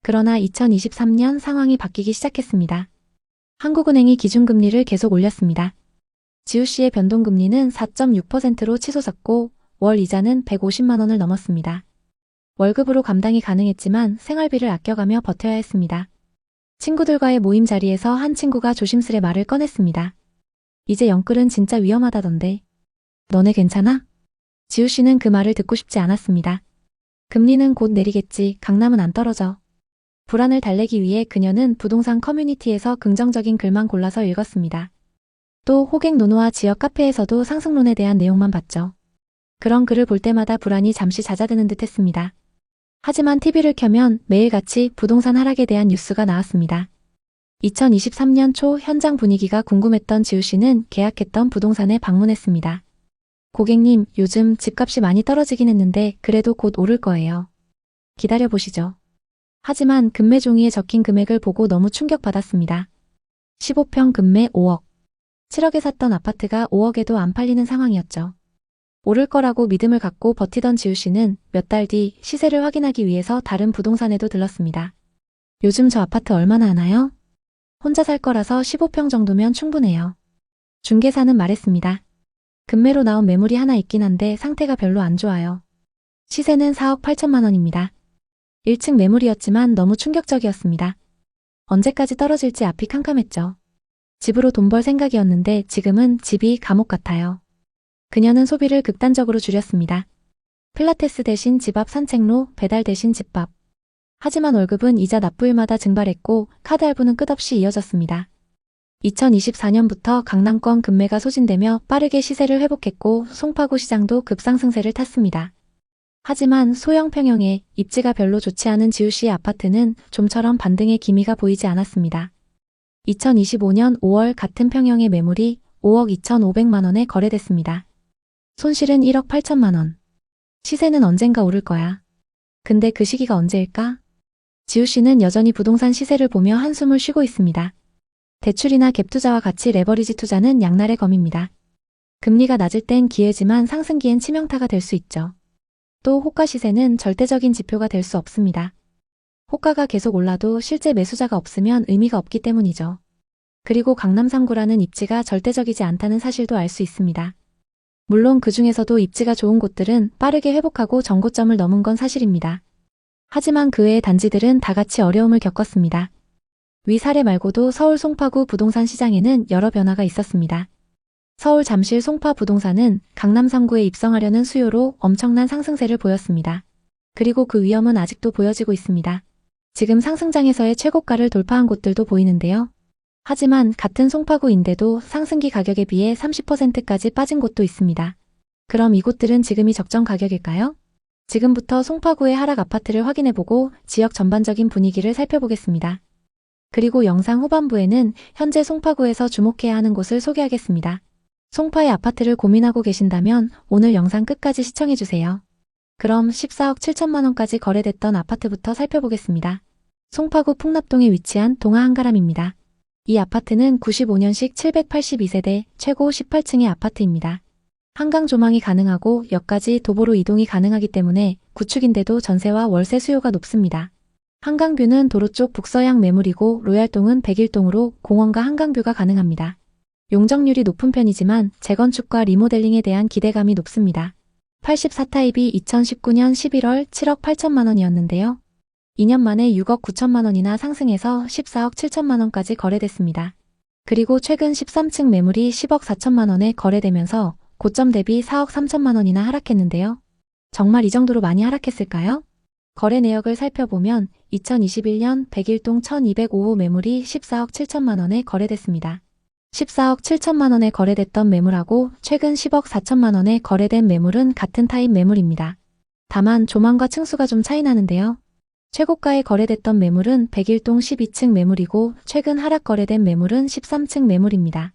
[SPEAKER 1] 그러나 2023년 상황이 바뀌기 시작했습니다. 한국은행이 기준금리를 계속 올렸습니다. 지우 씨의 변동금리는 4.6%로 치솟았고 월 이자는 150만 원을 넘었습니다. 월급으로 감당이 가능했지만 생활비를 아껴가며 버텨야 했습니다. 친구들과의 모임 자리에서 한 친구가 조심스레 말을 꺼냈습니다. 이제 영끌은 진짜 위험하다던데. 너네 괜찮아? 지우 씨는 그 말을 듣고 싶지 않았습니다. 금리는 곧 내리겠지. 강남은 안 떨어져. 불안을 달래기 위해 그녀는 부동산 커뮤니티에서 긍정적인 글만 골라서 읽었습니다. 또 호갱 노노와 지역 카페에서도 상승론에 대한 내용만 봤죠. 그런 글을 볼 때마다 불안이 잠시 잦아드는 듯 했습니다. 하지만 TV를 켜면 매일같이 부동산 하락에 대한 뉴스가 나왔습니다. 2023년 초 현장 분위기가 궁금했던 지우 씨는 계약했던 부동산에 방문했습니다. 고객님, 요즘 집값이 많이 떨어지긴 했는데 그래도 곧 오를 거예요. 기다려보시죠. 하지만 금매 종이에 적힌 금액을 보고 너무 충격받았습니다. 15평 금매 5억. 7억에 샀던 아파트가 5억에도 안 팔리는 상황이었죠. 오를 거라고 믿음을 갖고 버티던 지우 씨는 몇 달 뒤 시세를 확인하기 위해서 다른 부동산에도 들렀습니다. 요즘 저 아파트 얼마나 하나요? 혼자 살 거라서 15평 정도면 충분해요. 중개사는 말했습니다. 금매로 나온 매물이 하나 있긴 한데 상태가 별로 안 좋아요. 시세는 4억 8천만 원입니다. 1층 매물이었지만 너무 충격적이었습니다. 언제까지 떨어질지 앞이 캄캄했죠. 집으로 돈 벌 생각이었는데 지금은 집이 감옥 같아요. 그녀는 소비를 극단적으로 줄였습니다. 필라테스 대신 집 앞 산책로, 배달 대신 집밥. 하지만 월급은 이자 납부일마다 증발했고 카드 할부는 끝없이 이어졌습니다. 2024년부터 강남권 금매가 소진되며 빠르게 시세를 회복했고 송파구 시장도 급상승세를 탔습니다. 하지만 소형 평형의 입지가 별로 좋지 않은 지우 씨의 아파트는 좀처럼 반등의 기미가 보이지 않았습니다. 2025년 5월 같은 평형의 매물이 5억 2,500만 원에 거래됐습니다. 손실은 1억 8천만 원. 시세는 언젠가 오를 거야. 근데 그 시기가 언제일까? 지우 씨는 여전히 부동산 시세를 보며 한숨을 쉬고 있습니다. 대출이나 갭 투자와 같이 레버리지 투자는 양날의 검입니다. 금리가 낮을 땐 기회지만 상승기엔 치명타가 될 수 있죠. 또 호가 시세는 절대적인 지표가 될 수 없습니다. 호가가 계속 올라도 실제 매수자가 없으면 의미가 없기 때문이죠. 그리고 강남 3구라는 입지가 절대적이지 않다는 사실도 알 수 있습니다. 물론 그 중에서도 입지가 좋은 곳들은 빠르게 회복하고 정고점을 넘은 건 사실입니다. 하지만 그 외의 단지들은 다 같이 어려움을 겪었습니다. 위 사례 말고도 서울 송파구 부동산 시장에는 여러 변화가 있었습니다. 서울 잠실 송파 부동산은 강남 3구에 입성하려는 수요로 엄청난 상승세를 보였습니다. 그리고 그 위험은 아직도 보여지고 있습니다. 지금 상승장에서의 최고가를 돌파한 곳들도 보이는데요. 하지만 같은 송파구인데도 상승기 가격에 비해 30%까지 빠진 곳도 있습니다. 그럼 이곳들은 지금이 적정 가격일까요? 지금부터 송파구의 하락 아파트를 확인해보고 지역 전반적인 분위기를 살펴보겠습니다. 그리고 영상 후반부에는 현재 송파구에서 주목해야 하는 곳을 소개하겠습니다. 송파의 아파트를 고민하고 계신다면 오늘 영상 끝까지 시청해주세요. 그럼 14억 7천만 원까지 거래됐던 아파트부터 살펴보겠습니다. 송파구 풍납동에 위치한 동아 한가람입니다. 이 아파트는 95년식 782세대 최고 18층의 아파트입니다. 한강 조망이 가능하고 역까지 도보로 이동이 가능하기 때문에 구축인데도 전세와 월세 수요가 높습니다. 한강뷰는 도로 쪽 북서양 매물이고 로얄동은 101동으로 공원과 한강뷰가 가능합니다. 용적률이 높은 편이지만 재건축과 리모델링에 대한 기대감이 높습니다. 84타입이 2019년 11월 7억 8천만 원이었는데요. 2년 만에 6억 9천만 원이나 상승해서 14억 7천만 원까지 거래됐습니다. 그리고 최근 13층 매물이 10억 4천만 원에 거래되면서 고점 대비 4억 3천만 원이나 하락했는데요. 정말 이 정도로 많이 하락했을까요? 거래 내역을 살펴보면 2021년 101동 1205호 매물이 14억 7천만 원에 거래됐습니다. 14억 7천만 원에 거래됐던 매물하고 최근 10억 4천만 원에 거래된 매물은 같은 타입 매물입니다. 다만 조망과 층수가 좀 차이 나는데요. 최고가에 거래됐던 매물은 101동 12층 매물이고 최근 하락 거래된 매물은 13층 매물입니다.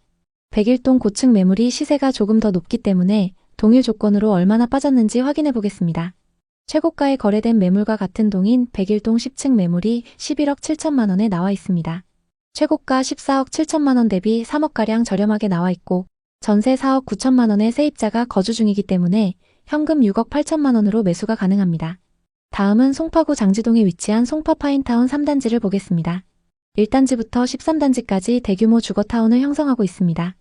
[SPEAKER 1] 101동 고층 매물이 시세가 조금 더 높기 때문에 동일 조건으로 얼마나 빠졌는지 확인해 보겠습니다. 최고가에 거래된 매물과 같은 동인 101동 10층 매물이 11억 7천만 원에 나와 있습니다. 최고가 14억 7천만 원 대비 3억가량 저렴하게 나와 있고 전세 4억 9천만 원의 세입자가 거주 중이기 때문에 현금 6억 8천만 원으로 매수가 가능합니다. 다음은 송파구 장지동에 위치한 송파파인타운 3단지를 보겠습니다. 1단지부터 13단지까지 대규모 주거타운을 형성하고 있습니다.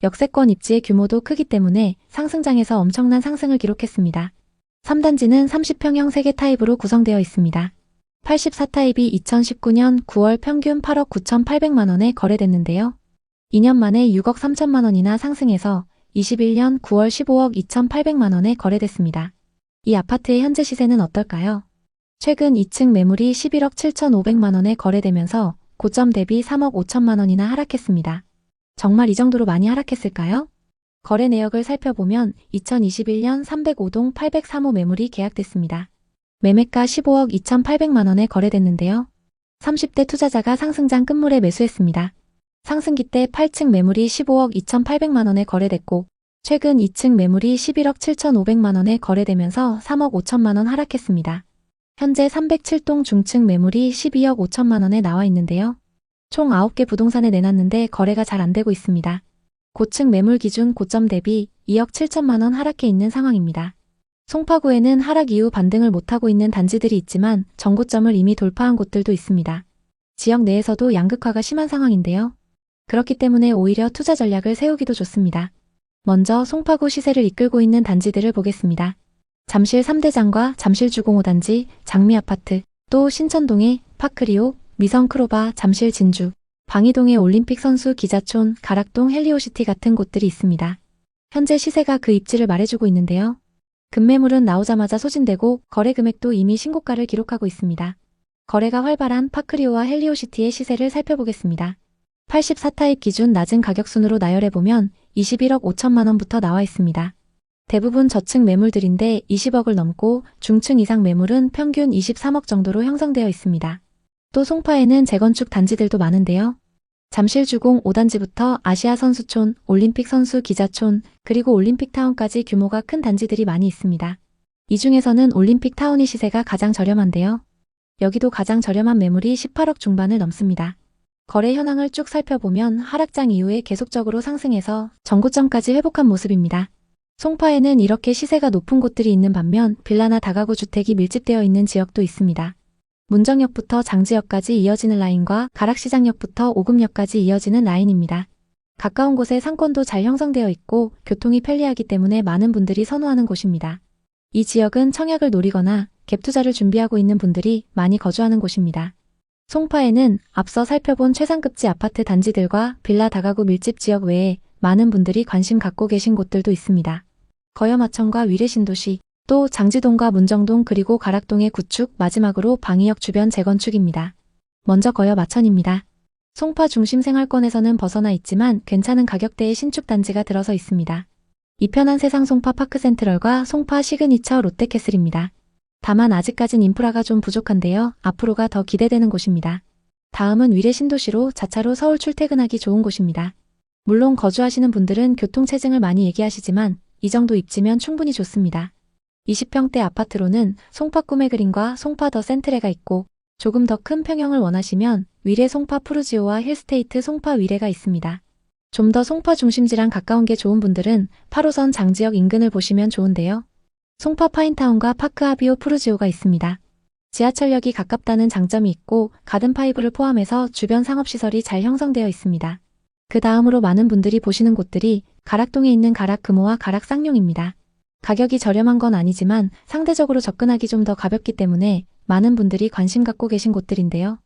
[SPEAKER 1] 역세권 입지의 규모도 크기 때문에 상승장에서 엄청난 상승을 기록했습니다. 3단지는 30평형 3개 타입으로 구성되어 있습니다. 84타입이 2019년 9월 평균 8억 9,800만 원에 거래됐는데요. 2년 만에 6억 3천만 원이나 상승해서 21년 9월 15억 2,800만 원에 거래됐습니다. 이 아파트의 현재 시세는 어떨까요? 최근 2층 매물이 11억 7,500만 원에 거래되면서 고점 대비 3억 5천만 원이나 하락했습니다. 정말 이 정도로 많이 하락했을까요? 거래 내역을 살펴보면 2021년 305동 803호 매물이 계약됐습니다. 매매가 15억 2,800만 원에 거래됐는데요. 30대 투자자가 상승장 끝물에 매수했습니다. 상승기 때 8층 매물이 15억 2,800만 원에 거래됐고 최근 2층 매물이 11억 7,500만 원에 거래되면서 3억 5천만 원 하락했습니다. 현재 307동 중층 매물이 12억 5천만 원에 나와 있는데요. 총 9개 부동산에 내놨는데 거래가 잘 안되고 있습니다. 고층 매물 기준 고점 대비 2억 7천만 원 하락해 있는 상황입니다. 송파구에는 하락 이후 반등을 못하고 있는 단지들이 있지만 정고점을 이미 돌파한 곳들도 있습니다. 지역 내에서도 양극화가 심한 상황인데요. 그렇기 때문에 오히려 투자 전략을 세우기도 좋습니다. 먼저 송파구 시세를 이끌고 있는 단지들을 보겠습니다. 잠실 3대장과 잠실 주공5단지, 장미아파트, 또 신천동의 파크리오, 미성크로바, 잠실 진주, 방이동의 올림픽 선수 기자촌, 가락동 헬리오시티 같은 곳들이 있습니다. 현재 시세가 그 입지를 말해주고 있는데요. 급매물은 나오자마자 소진되고 거래 금액도 이미 신고가를 기록하고 있습니다. 거래가 활발한 파크리오와 헬리오시티의 시세를 살펴보겠습니다. 84타입 기준 낮은 가격순으로 나열해보면 21억 5천만 원부터 나와 있습니다. 대부분 저층 매물들인데 20억을 넘고 중층 이상 매물은 평균 23억 정도로 형성되어 있습니다. 또 송파에는 재건축 단지들도 많은데요. 잠실 주공 5단지부터 아시아 선수촌, 올림픽 선수 기자촌, 그리고 올림픽타운까지 규모가 큰 단지들이 많이 있습니다. 이 중에서는 올림픽타운이 시세가 가장 저렴한데요. 여기도 가장 저렴한 매물이 18억 중반을 넘습니다. 거래 현황을 쭉 살펴보면 하락장 이후에 계속적으로 상승해서 전고점까지 회복한 모습입니다. 송파에는 이렇게 시세가 높은 곳들이 있는 반면 빌라나 다가구 주택이 밀집되어 있는 지역도 있습니다. 문정역부터 장지역까지 이어지는 라인과 가락시장역부터 오금역까지 이어지는 라인입니다. 가까운 곳에 상권도 잘 형성되어 있고 교통이 편리하기 때문에 많은 분들이 선호하는 곳입니다. 이 지역은 청약을 노리거나 갭 투자를 준비하고 있는 분들이 많이 거주하는 곳입니다. 송파에는 앞서 살펴본 최상급지 아파트 단지들과 빌라 다가구 밀집 지역 외에 많은 분들이 관심 갖고 계신 곳들도 있습니다. 거여마천과 위례신도시, 또 장지동과 문정동 그리고 가락동의 구축, 마지막으로 방이역 주변 재건축입니다. 먼저 거여마천입니다. 송파 중심 생활권에서는 벗어나 있지만 괜찮은 가격대의 신축 단지가 들어서 있습니다. 이 편한 세상 송파 파크센트럴과 송파 시그니처 롯데캐슬입니다. 다만 아직까진 인프라가 좀 부족한데요. 앞으로가 더 기대되는 곳입니다. 다음은 위례신도시로 자차로 서울 출퇴근하기 좋은 곳입니다. 물론 거주하시는 분들은 교통체증을 많이 얘기하시지만 이 정도 입지면 충분히 좋습니다. 20평대 아파트로는 송파 꿈의 그린과 송파 더 센트레가 있고 조금 더 큰 평형을 원하시면 위례 송파 푸르지오와 힐스테이트 송파 위례가 있습니다. 좀 더 송파 중심지랑 가까운 게 좋은 분들은 8호선 장지역 인근을 보시면 좋은데요. 송파 파인타운과 파크 하비오 푸르지오가 있습니다. 지하철역이 가깝다는 장점이 있고 가든파이브를 포함해서 주변 상업시설이 잘 형성되어 있습니다. 그 다음으로 많은 분들이 보시는 곳들이 가락동에 있는 가락 금호와 가락 쌍용입니다. 가격이 저렴한 건 아니지만 상대적으로 접근하기 좀 더 가볍기 때문에 많은 분들이 관심 갖고 계신 곳들인데요.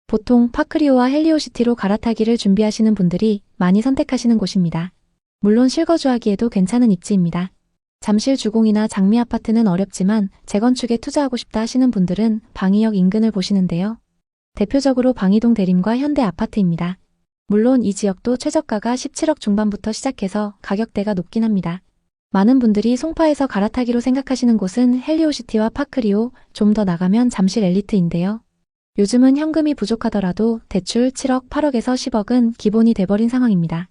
[SPEAKER 1] 보통 파크리오와 헬리오시티로 갈아타기를 준비하시는 분들이 많이 선택하시는 곳입니다. 물론 실거주하기에도 괜찮은 입지입니다. 잠실 주공이나 장미아파트는 어렵지만 재건축에 투자하고 싶다 하시는 분들은 방이역 인근을 보시는데요. 대표적으로 방이동 대림과 현대아파트입니다. 물론 이 지역도 최저가가 17억 중반부터 시작해서 가격대가 높긴 합니다. 많은 분들이 송파에서 갈아타기로 생각하시는 곳은 헬리오시티와 파크리오, 좀 더 나가면 잠실 엘리트인데요. 요즘은 현금이 부족하더라도 대출 7억, 8억에서 10억은 기본이 돼버린 상황입니다.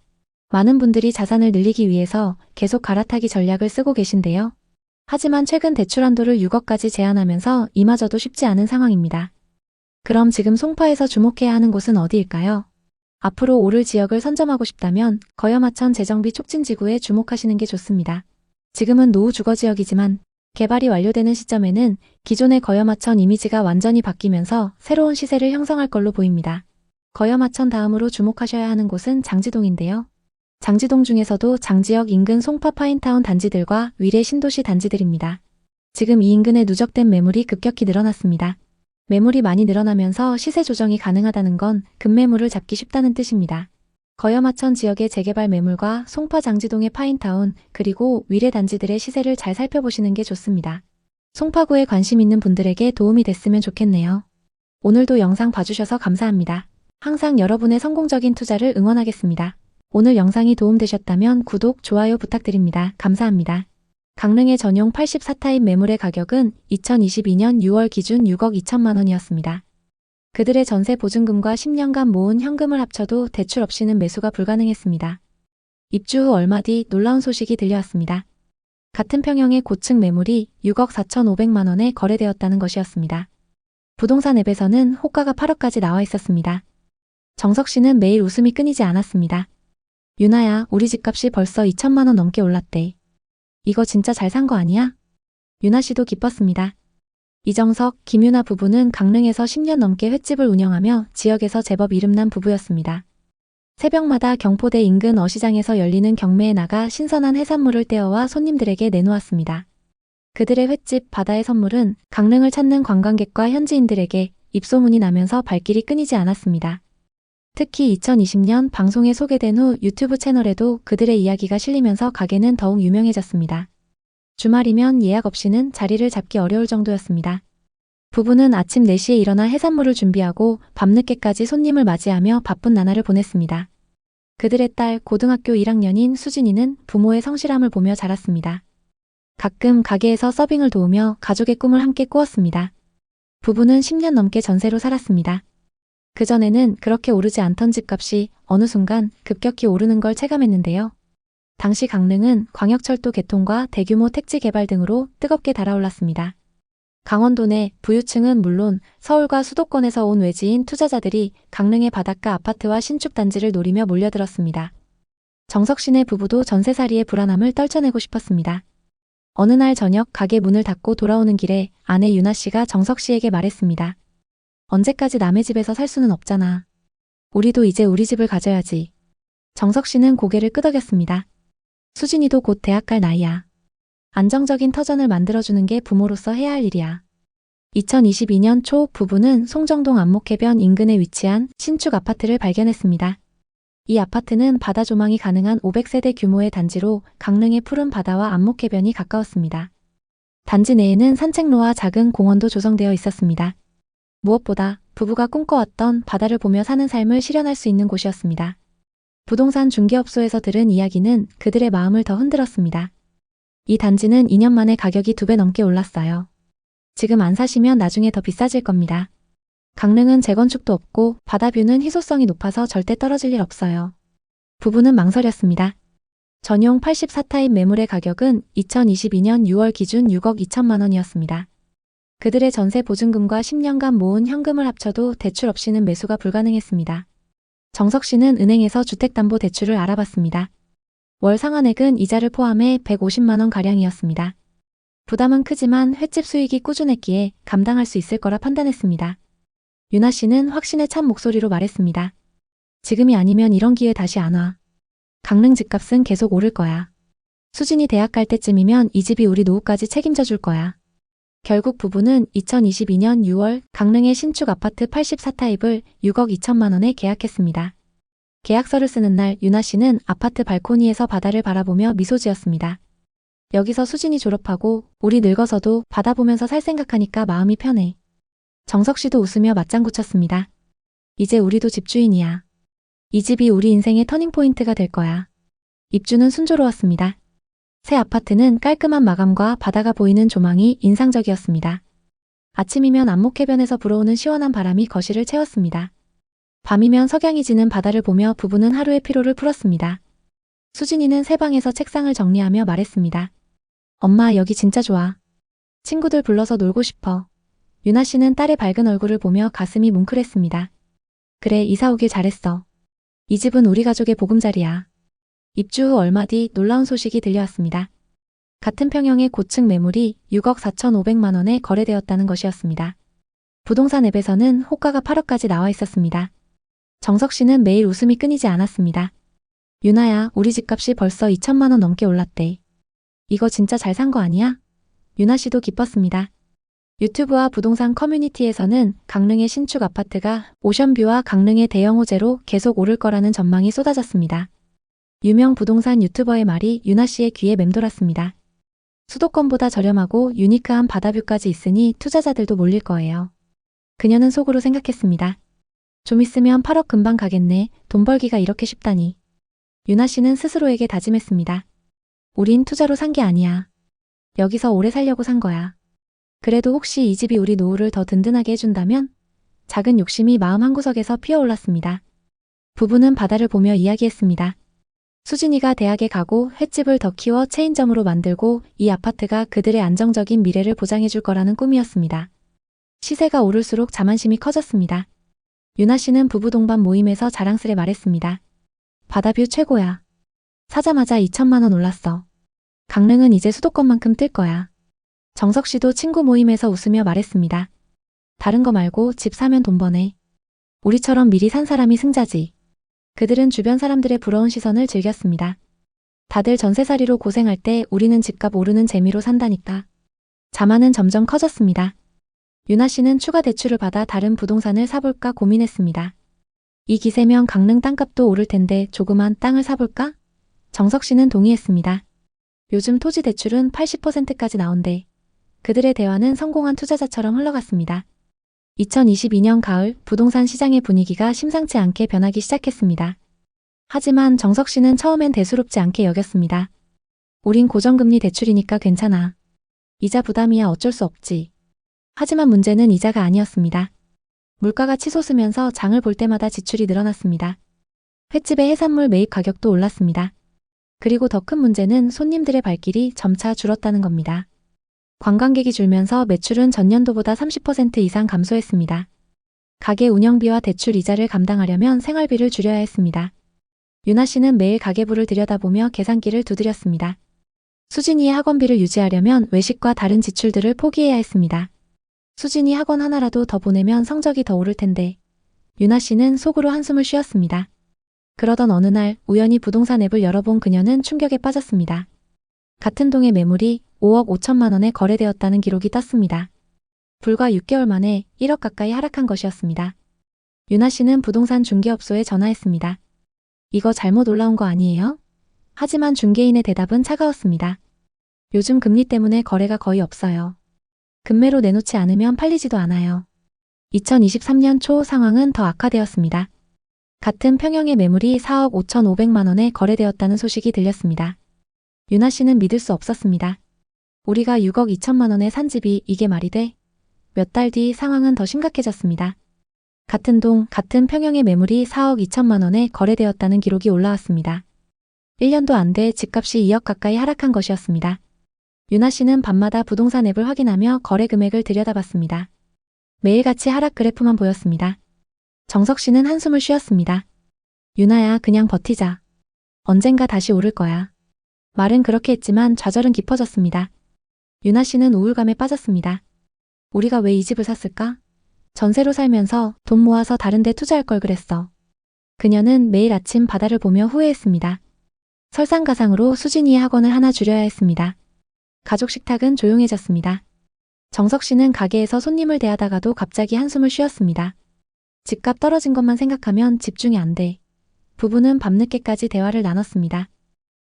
[SPEAKER 1] 많은 분들이 자산을 늘리기 위해서 계속 갈아타기 전략을 쓰고 계신데요. 하지만 최근 대출 한도를 6억까지 제한하면서 이마저도 쉽지 않은 상황입니다. 그럼 지금 송파에서 주목해야 하는 곳은 어디일까요? 앞으로 오를 지역을 선점하고 싶다면 거여마천 재정비 촉진지구에 주목하시는 게 좋습니다. 지금은 노후 주거지역이지만 개발이 완료되는 시점에는 기존의 거여마천 이미지가 완전히 바뀌면서 새로운 시세를 형성할 걸로 보입니다. 거여마천 다음으로 주목하셔야 하는 곳은 장지동인데요. 장지동 중에서도 장지역 인근 송파 파인타운 단지들과 위례 신도시 단지들입니다. 지금 이 인근에 누적된 매물이 급격히 늘어났습니다. 매물이 많이 늘어나면서 시세 조정이 가능하다는 건 급매물을 잡기 쉽다는 뜻입니다. 거여마천 지역의 재개발 매물과 송파 장지동의 파인타운 그리고 위례 단지들의 시세를 잘 살펴보시는 게 좋습니다. 송파구에 관심 있는 분들에게 도움이 됐으면 좋겠네요. 오늘도 영상 봐주셔서 감사합니다. 항상 여러분의 성공적인 투자를 응원하겠습니다. 오늘 영상이 도움되셨다면 구독, 좋아요 부탁드립니다. 감사합니다. 강릉의 전용 84타입 매물의 가격은 2022년 6월 기준 6억 2천만 원이었습니다. 그들의 전세 보증금과 10년간 모은 현금을 합쳐도 대출 없이는 매수가 불가능했습니다. 입주 후 얼마 뒤 놀라운 소식이 들려왔습니다. 같은 평형의 고층 매물이 6억 4,500만 원에 거래되었다는 것이었습니다. 부동산 앱에서는 호가가 8억까지 나와 있었습니다. 정석 씨는 매일 웃음이 끊이지 않았습니다. 유나야, 우리 집값이 벌써 2천만 원 넘게 올랐대. 이거 진짜 잘 산 거 아니야? 유나 씨도 기뻤습니다. 이정석, 김유나 부부는 강릉에서 10년 넘게 횟집을 운영하며 지역에서 제법 이름난 부부였습니다. 새벽마다 경포대 인근 어시장에서 열리는 경매에 나가 신선한 해산물을 떼어와 손님들에게 내놓았습니다. 그들의 횟집 바다의 선물은 강릉을 찾는 관광객과 현지인들에게 입소문이 나면서 발길이 끊이지 않았습니다. 특히 2020년 방송에 소개된 후 유튜브 채널에도 그들의 이야기가 실리면서 가게는 더욱 유명해졌습니다. 주말이면 예약 없이는 자리를 잡기 어려울 정도였습니다. 부부는 아침 4시에 일어나 해산물을 준비하고 밤늦게까지 손님을 맞이하며 바쁜 나날을 보냈습니다. 그들의 딸 고등학교 1학년인 수진이는 부모의 성실함을 보며 자랐습니다. 가끔 가게에서 서빙을 도우며 가족의 꿈을 함께 꾸었습니다. 부부는 10년 넘게 전세로 살았습니다. 그전에는 그렇게 오르지 않던 집값이 어느 순간 급격히 오르는 걸 체감했는데요. 당시 강릉은 광역철도 개통과 대규모 택지 개발 등으로 뜨겁게 달아올랐습니다. 강원도 내 부유층은 물론 서울과 수도권에서 온 외지인 투자자들이 강릉의 바닷가 아파트와 신축 단지를 노리며 몰려들었습니다. 정석 씨네 부부도 전세살이의 불안함을 떨쳐내고 싶었습니다. 어느 날 저녁 가게 문을 닫고 돌아오는 길에 아내 유나 씨가 정석 씨에게 말했습니다. 언제까지 남의 집에서 살 수는 없잖아. 우리도 이제 우리 집을 가져야지. 정석 씨는 고개를 끄덕였습니다. 수진이도 곧 대학 갈 나이야. 안정적인 터전을 만들어주는 게 부모로서 해야 할 일이야. 2022년 초 부부는 송정동 안목해변 인근에 위치한 신축 아파트를 발견했습니다. 이 아파트는 바다 조망이 가능한 500세대 규모의 단지로 강릉의 푸른 바다와 안목해변이 가까웠습니다. 단지 내에는 산책로와 작은 공원도 조성되어 있었습니다. 무엇보다 부부가 꿈꿔왔던 바다를 보며 사는 삶을 실현할 수 있는 곳이었습니다. 부동산 중개업소에서 들은 이야기는 그들의 마음을 더 흔들었습니다. 이 단지는 2년 만에 가격이 2배 넘게 올랐어요. 지금 안 사시면 나중에 더 비싸질 겁니다. 강릉은 재건축도 없고 바다뷰는 희소성이 높아서 절대 떨어질 일 없어요. 부부는 망설였습니다. 전용 84타입 매물의 가격은 2022년 6월 기준 6억 2천만 원이었습니다. 그들의 전세 보증금과 10년간 모은 현금을 합쳐도 대출 없이는 매수가 불가능했습니다. 정석 씨는 은행에서 주택담보대출을 알아봤습니다. 월 상환액은 이자를 포함해 150만 원가량이었습니다. 부담은 크지만 횟집 수익이 꾸준했기에 감당할 수 있을 거라 판단했습니다. 유나 씨는 확신에 찬 목소리로 말했습니다. 지금이 아니면 이런 기회 다시 안 와. 강릉 집값은 계속 오를 거야. 수진이 대학 갈 때쯤이면 이 집이 우리 노후까지 책임져 줄 거야. 결국 부부는 2022년 6월 강릉의 신축 아파트 84타입을 6억 2천만 원에 계약했습니다. 계약서를 쓰는 날 유나 씨는 아파트 발코니에서 바다를 바라보며 미소 지었습니다. 여기서 수진이 졸업하고 우리 늙어서도 바다 보면서 살 생각하니까 마음이 편해. 정석 씨도 웃으며 맞장구 쳤습니다. 이제 우리도 집주인이야. 이 집이 우리 인생의 터닝포인트가 될 거야. 입주는 순조로웠습니다. 새 아파트는 깔끔한 마감과 바다가 보이는 조망이 인상적이었습니다. 아침이면 안목해변에서 불어오는 시원한 바람이 거실을 채웠습니다. 밤이면 석양이 지는 바다를 보며 부부는 하루의 피로를 풀었습니다. 수진이는 새 방에서 책상을 정리하며 말했습니다. 엄마, 여기 진짜 좋아. 친구들 불러서 놀고 싶어. 유나 씨는 딸의 밝은 얼굴을 보며 가슴이 뭉클했습니다. 그래, 이사 오길 잘했어. 이 집은 우리 가족의 보금자리야. 입주 후 얼마 뒤 놀라운 소식이 들려왔습니다. 같은 평형의 고층 매물이 6억 4,500만 원에 거래되었다는 것이었습니다. 부동산 앱에서는 호가가 8억까지 나와 있었습니다. 정석 씨는 매일 웃음이 끊이지 않았습니다. 유나야, 우리 집값이 벌써 2천만 원 넘게 올랐대. 이거 진짜 잘 산 거 아니야? 유나 씨도 기뻤습니다. 유튜브와 부동산 커뮤니티에서는 강릉의 신축 아파트가 오션뷰와 강릉의 대형 호재로 계속 오를 거라는 전망이 쏟아졌습니다. 유명 부동산 유튜버의 말이 유나 씨의 귀에 맴돌았습니다. 수도권보다 저렴하고 유니크한 바다뷰까지 있으니 투자자들도 몰릴 거예요. 그녀는 속으로 생각했습니다. 좀 있으면 8억 금방 가겠네. 돈 벌기가 이렇게 쉽다니. 유나 씨는 스스로에게 다짐했습니다. 우린 투자로 산 게 아니야. 여기서 오래 살려고 산 거야. 그래도 혹시 이 집이 우리 노후를 더 든든하게 해준다면? 작은 욕심이 마음 한구석에서 피어올랐습니다. 부부는 바다를 보며 이야기했습니다. 수진이가 대학에 가고 횟집을 더 키워 체인점으로 만들고 이 아파트가 그들의 안정적인 미래를 보장해줄 거라는 꿈이었습니다. 시세가 오를수록 자만심이 커졌습니다. 유나 씨는 부부 동반 모임에서 자랑스레 말했습니다. 바다뷰 최고야. 사자마자 2천만 원 올랐어. 강릉은 이제 수도권만큼 뜰 거야. 정석 씨도 친구 모임에서 웃으며 말했습니다. 다른 거 말고 집 사면 돈 버네. 우리처럼 미리 산 사람이 승자지. 그들은 주변 사람들의 부러운 시선을 즐겼습니다. 다들 전세살이로 고생할 때 우리는 집값 오르는 재미로 산다니까. 자만은 점점 커졌습니다. 유나 씨는 추가 대출을 받아 다른 부동산을 사볼까 고민했습니다. 이 기세면 강릉 땅값도 오를 텐데 조그만 땅을 사볼까? 정석 씨는 동의했습니다. 요즘 토지 대출은 80%까지 나온대. 그들의 대화는 성공한 투자자처럼 흘러갔습니다. 2022년 가을 부동산 시장의 분위기가 심상치 않게 변하기 시작했습니다. 하지만 정석 씨는 처음엔 대수롭지 않게 여겼습니다. 우린 고정금리 대출이니까 괜찮아. 이자 부담이야 어쩔 수 없지. 하지만 문제는 이자가 아니었습니다. 물가가 치솟으면서 장을 볼 때마다 지출이 늘어났습니다. 횟집의 해산물 매입 가격도 올랐습니다. 그리고 더 큰 문제는 손님들의 발길이 점차 줄었다는 겁니다. 관광객이 줄면서 매출은 전년도보다 30% 이상 감소했습니다. 가게 운영비와 대출 이자를 감당하려면 생활비를 줄여야 했습니다. 유나 씨는 매일 가계부를 들여다보며 계산기를 두드렸습니다. 수진이의 학원비를 유지하려면 외식과 다른 지출들을 포기해야 했습니다. 수진이 학원 하나라도 더 보내면 성적이 더 오를 텐데. 유나 씨는 속으로 한숨을 쉬었습니다. 그러던 어느 날 우연히 부동산 앱을 열어본 그녀는 충격에 빠졌습니다. 같은 동의 매물이 5억 5천만 원에 거래되었다는 기록이 떴습니다. 불과 6개월 만에 1억 가까이 하락한 것이었습니다. 유나 씨는 부동산 중개업소에 전화했습니다. 이거 잘못 올라온 거 아니에요? 하지만 중개인의 대답은 차가웠습니다. 요즘 금리 때문에 거래가 거의 없어요. 금매로 내놓지 않으면 팔리지도 않아요. 2023년 초 상황은 더 악화되었습니다. 같은 평형의 매물이 4억 5,500만 원에 거래되었다는 소식이 들렸습니다. 유나 씨는 믿을 수 없었습니다. 우리가 6억 2천만 원에 산 집이 이게 말이 돼? 몇 달 뒤 상황은 더 심각해졌습니다. 같은 동, 같은 평형의 매물이 4억 2천만 원에 거래되었다는 기록이 올라왔습니다. 1년도 안 돼 집값이 2억 가까이 하락한 것이었습니다. 유나 씨는 밤마다 부동산 앱을 확인하며 거래 금액을 들여다봤습니다. 매일같이 하락 그래프만 보였습니다. 정석 씨는 한숨을 쉬었습니다. 유나야, 그냥 버티자. 언젠가 다시 오를 거야. 말은 그렇게 했지만 좌절은 깊어졌습니다. 유나 씨는 우울감에 빠졌습니다. 우리가 왜 이 집을 샀을까? 전세로 살면서 돈 모아서 다른 데 투자할 걸 그랬어. 그녀는 매일 아침 바다를 보며 후회했습니다. 설상가상으로 수진이의 학원을 하나 줄여야 했습니다. 가족 식탁은 조용해졌습니다. 정석 씨는 가게에서 손님을 대하다가도 갑자기 한숨을 쉬었습니다. 집값 떨어진 것만 생각하면 집중이 안 돼. 부부는 밤늦게까지 대화를 나눴습니다.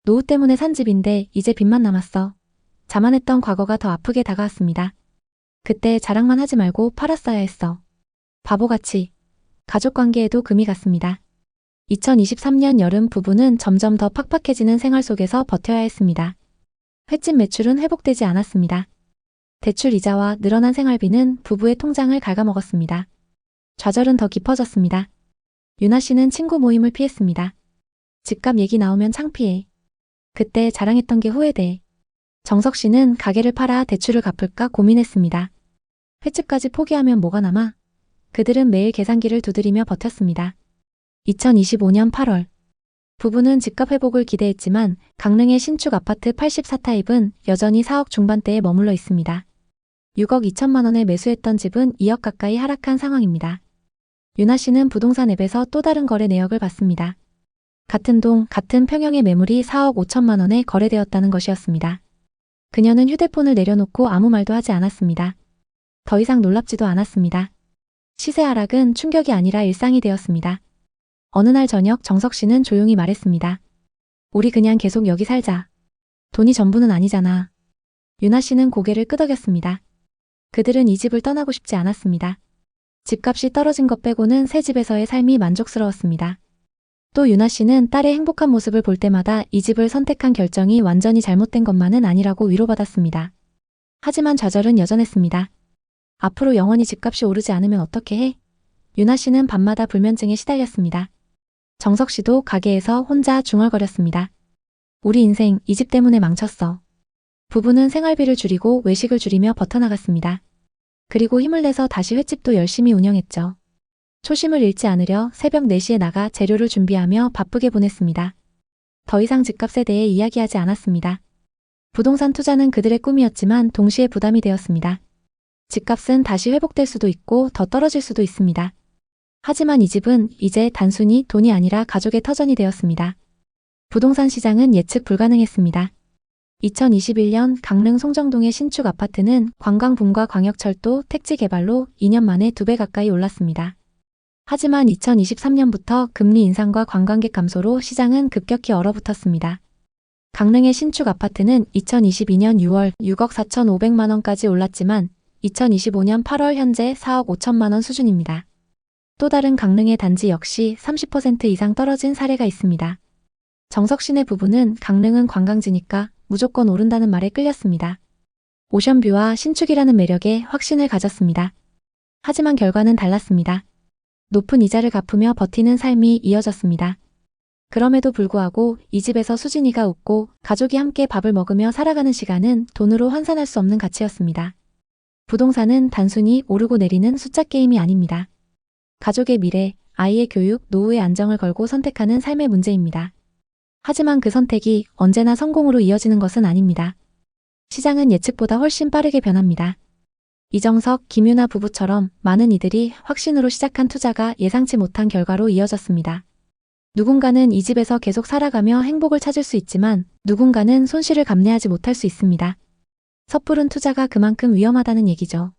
[SPEAKER 1] 노후 때문에 산 집인데 이제 빚만 남았어. 자만했던 과거가 더 아프게 다가왔습니다. 그때 자랑만 하지 말고 팔았어야 했어. 바보같이. 가족관계에도 금이 갔습니다. 2023년 여름 부부는 점점 더 팍팍해지는 생활 속에서 버텨야 했습니다. 횟집 매출은 회복되지 않았습니다. 대출 이자와 늘어난 생활비는 부부의 통장을 갉아먹었습니다. 좌절은 더 깊어졌습니다. 유나 씨는 친구 모임을 피했습니다. 집값 얘기 나오면 창피해. 그때 자랑했던 게 후회돼. 정석 씨는 가게를 팔아 대출을 갚을까 고민했습니다. 횟집까지 포기하면 뭐가 남아? 그들은 매일 계산기를 두드리며 버텼습니다. 2025년 8월. 부부는 집값 회복을 기대했지만 강릉의 신축 아파트 84타입은 여전히 4억 중반대에 머물러 있습니다. 6억 2천만 원에 매수했던 집은 2억 가까이 하락한 상황입니다. 윤아 씨는 부동산 앱에서 또 다른 거래 내역을 봤습니다. 같은 동, 같은 평형의 매물이 4억 5천만 원에 거래되었다는 것이었습니다. 그녀는 휴대폰을 내려놓고 아무 말도 하지 않았습니다. 더 이상 놀랍지도 않았습니다. 시세 하락은 충격이 아니라 일상이 되었습니다. 어느 날 저녁 정석 씨는 조용히 말했습니다. 우리 그냥 계속 여기 살자. 돈이 전부는 아니잖아. 윤아 씨는 고개를 끄덕였습니다. 그들은 이 집을 떠나고 싶지 않았습니다. 집값이 떨어진 것 빼고는 새 집에서의 삶이 만족스러웠습니다. 또 윤아 씨는 딸의 행복한 모습을 볼 때마다 이 집을 선택한 결정이 완전히 잘못된 것만은 아니라고 위로받았습니다. 하지만 좌절은 여전했습니다. 앞으로 영원히 집값이 오르지 않으면 어떻게 해? 윤아 씨는 밤마다 불면증에 시달렸습니다. 정석 씨도 가게에서 혼자 중얼거렸습니다. 우리 인생 이 집 때문에 망쳤어. 부부는 생활비를 줄이고 외식을 줄이며 버텨나갔습니다. 그리고 힘을 내서 다시 횟집도 열심히 운영했죠. 초심을 잃지 않으려 새벽 4시에 나가 재료를 준비하며 바쁘게 보냈습니다. 더 이상 집값에 대해 이야기하지 않았습니다. 부동산 투자는 그들의 꿈이었지만 동시에 부담이 되었습니다. 집값은 다시 회복될 수도 있고 더 떨어질 수도 있습니다. 하지만 이 집은 이제 단순히 돈이 아니라 가족의 터전이 되었습니다. 부동산 시장은 예측 불가능했습니다. 2021년 강릉 송정동의 신축 아파트는 관광붐과 광역철도 택지 개발로 2년 만에 2배 가까이 올랐습니다. 하지만 2023년부터 금리 인상과 관광객 감소로 시장은 급격히 얼어붙었습니다. 강릉의 신축 아파트는 2022년 6월 6억 4,500만 원까지 올랐지만 2025년 8월 현재 4억 5천만 원 수준입니다. 또 다른 강릉의 단지 역시 30% 이상 떨어진 사례가 있습니다. 정석 씨네 부부는 강릉은 관광지니까 무조건 오른다는 말에 끌렸습니다. 오션뷰와 신축이라는 매력에 확신을 가졌습니다. 하지만 결과는 달랐습니다. 높은 이자를 갚으며 버티는 삶이 이어졌습니다. 그럼에도 불구하고 이 집에서 수진이가 웃고 가족이 함께 밥을 먹으며 살아가는 시간은 돈으로 환산할 수 없는 가치였습니다. 부동산은 단순히 오르고 내리는 숫자 게임이 아닙니다. 가족의 미래, 아이의 교육, 노후의 안정을 걸고 선택하는 삶의 문제입니다. 하지만 그 선택이 언제나 성공으로 이어지는 것은 아닙니다. 시장은 예측보다 훨씬 빠르게 변합니다. 이정석, 김윤아 부부처럼 많은 이들이 확신으로 시작한 투자가 예상치 못한 결과로 이어졌습니다. 누군가는 이 집에서 계속 살아가며 행복을 찾을 수 있지만 누군가는 손실을 감내하지 못할 수 있습니다. 섣부른 투자가 그만큼 위험하다는 얘기죠.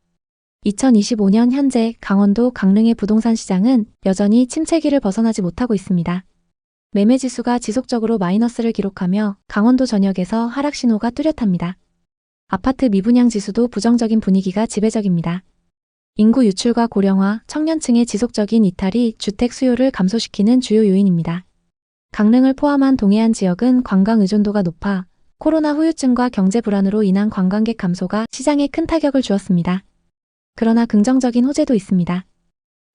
[SPEAKER 1] 2025년 현재 강원도 강릉의 부동산 시장은 여전히 침체기를 벗어나지 못하고 있습니다. 매매지수가 지속적으로 마이너스를 기록하며 강원도 전역에서 하락 신호가 뚜렷합니다. 아파트 미분양 지수도 부정적인 분위기가 지배적입니다. 인구 유출과 고령화, 청년층의 지속적인 이탈이 주택 수요를 감소시키는 주요 요인입니다. 강릉을 포함한 동해안 지역은 관광 의존도가 높아 코로나 후유증과 경제 불안으로 인한 관광객 감소가 시장에 큰 타격을 주었습니다. 그러나 긍정적인 호재도 있습니다.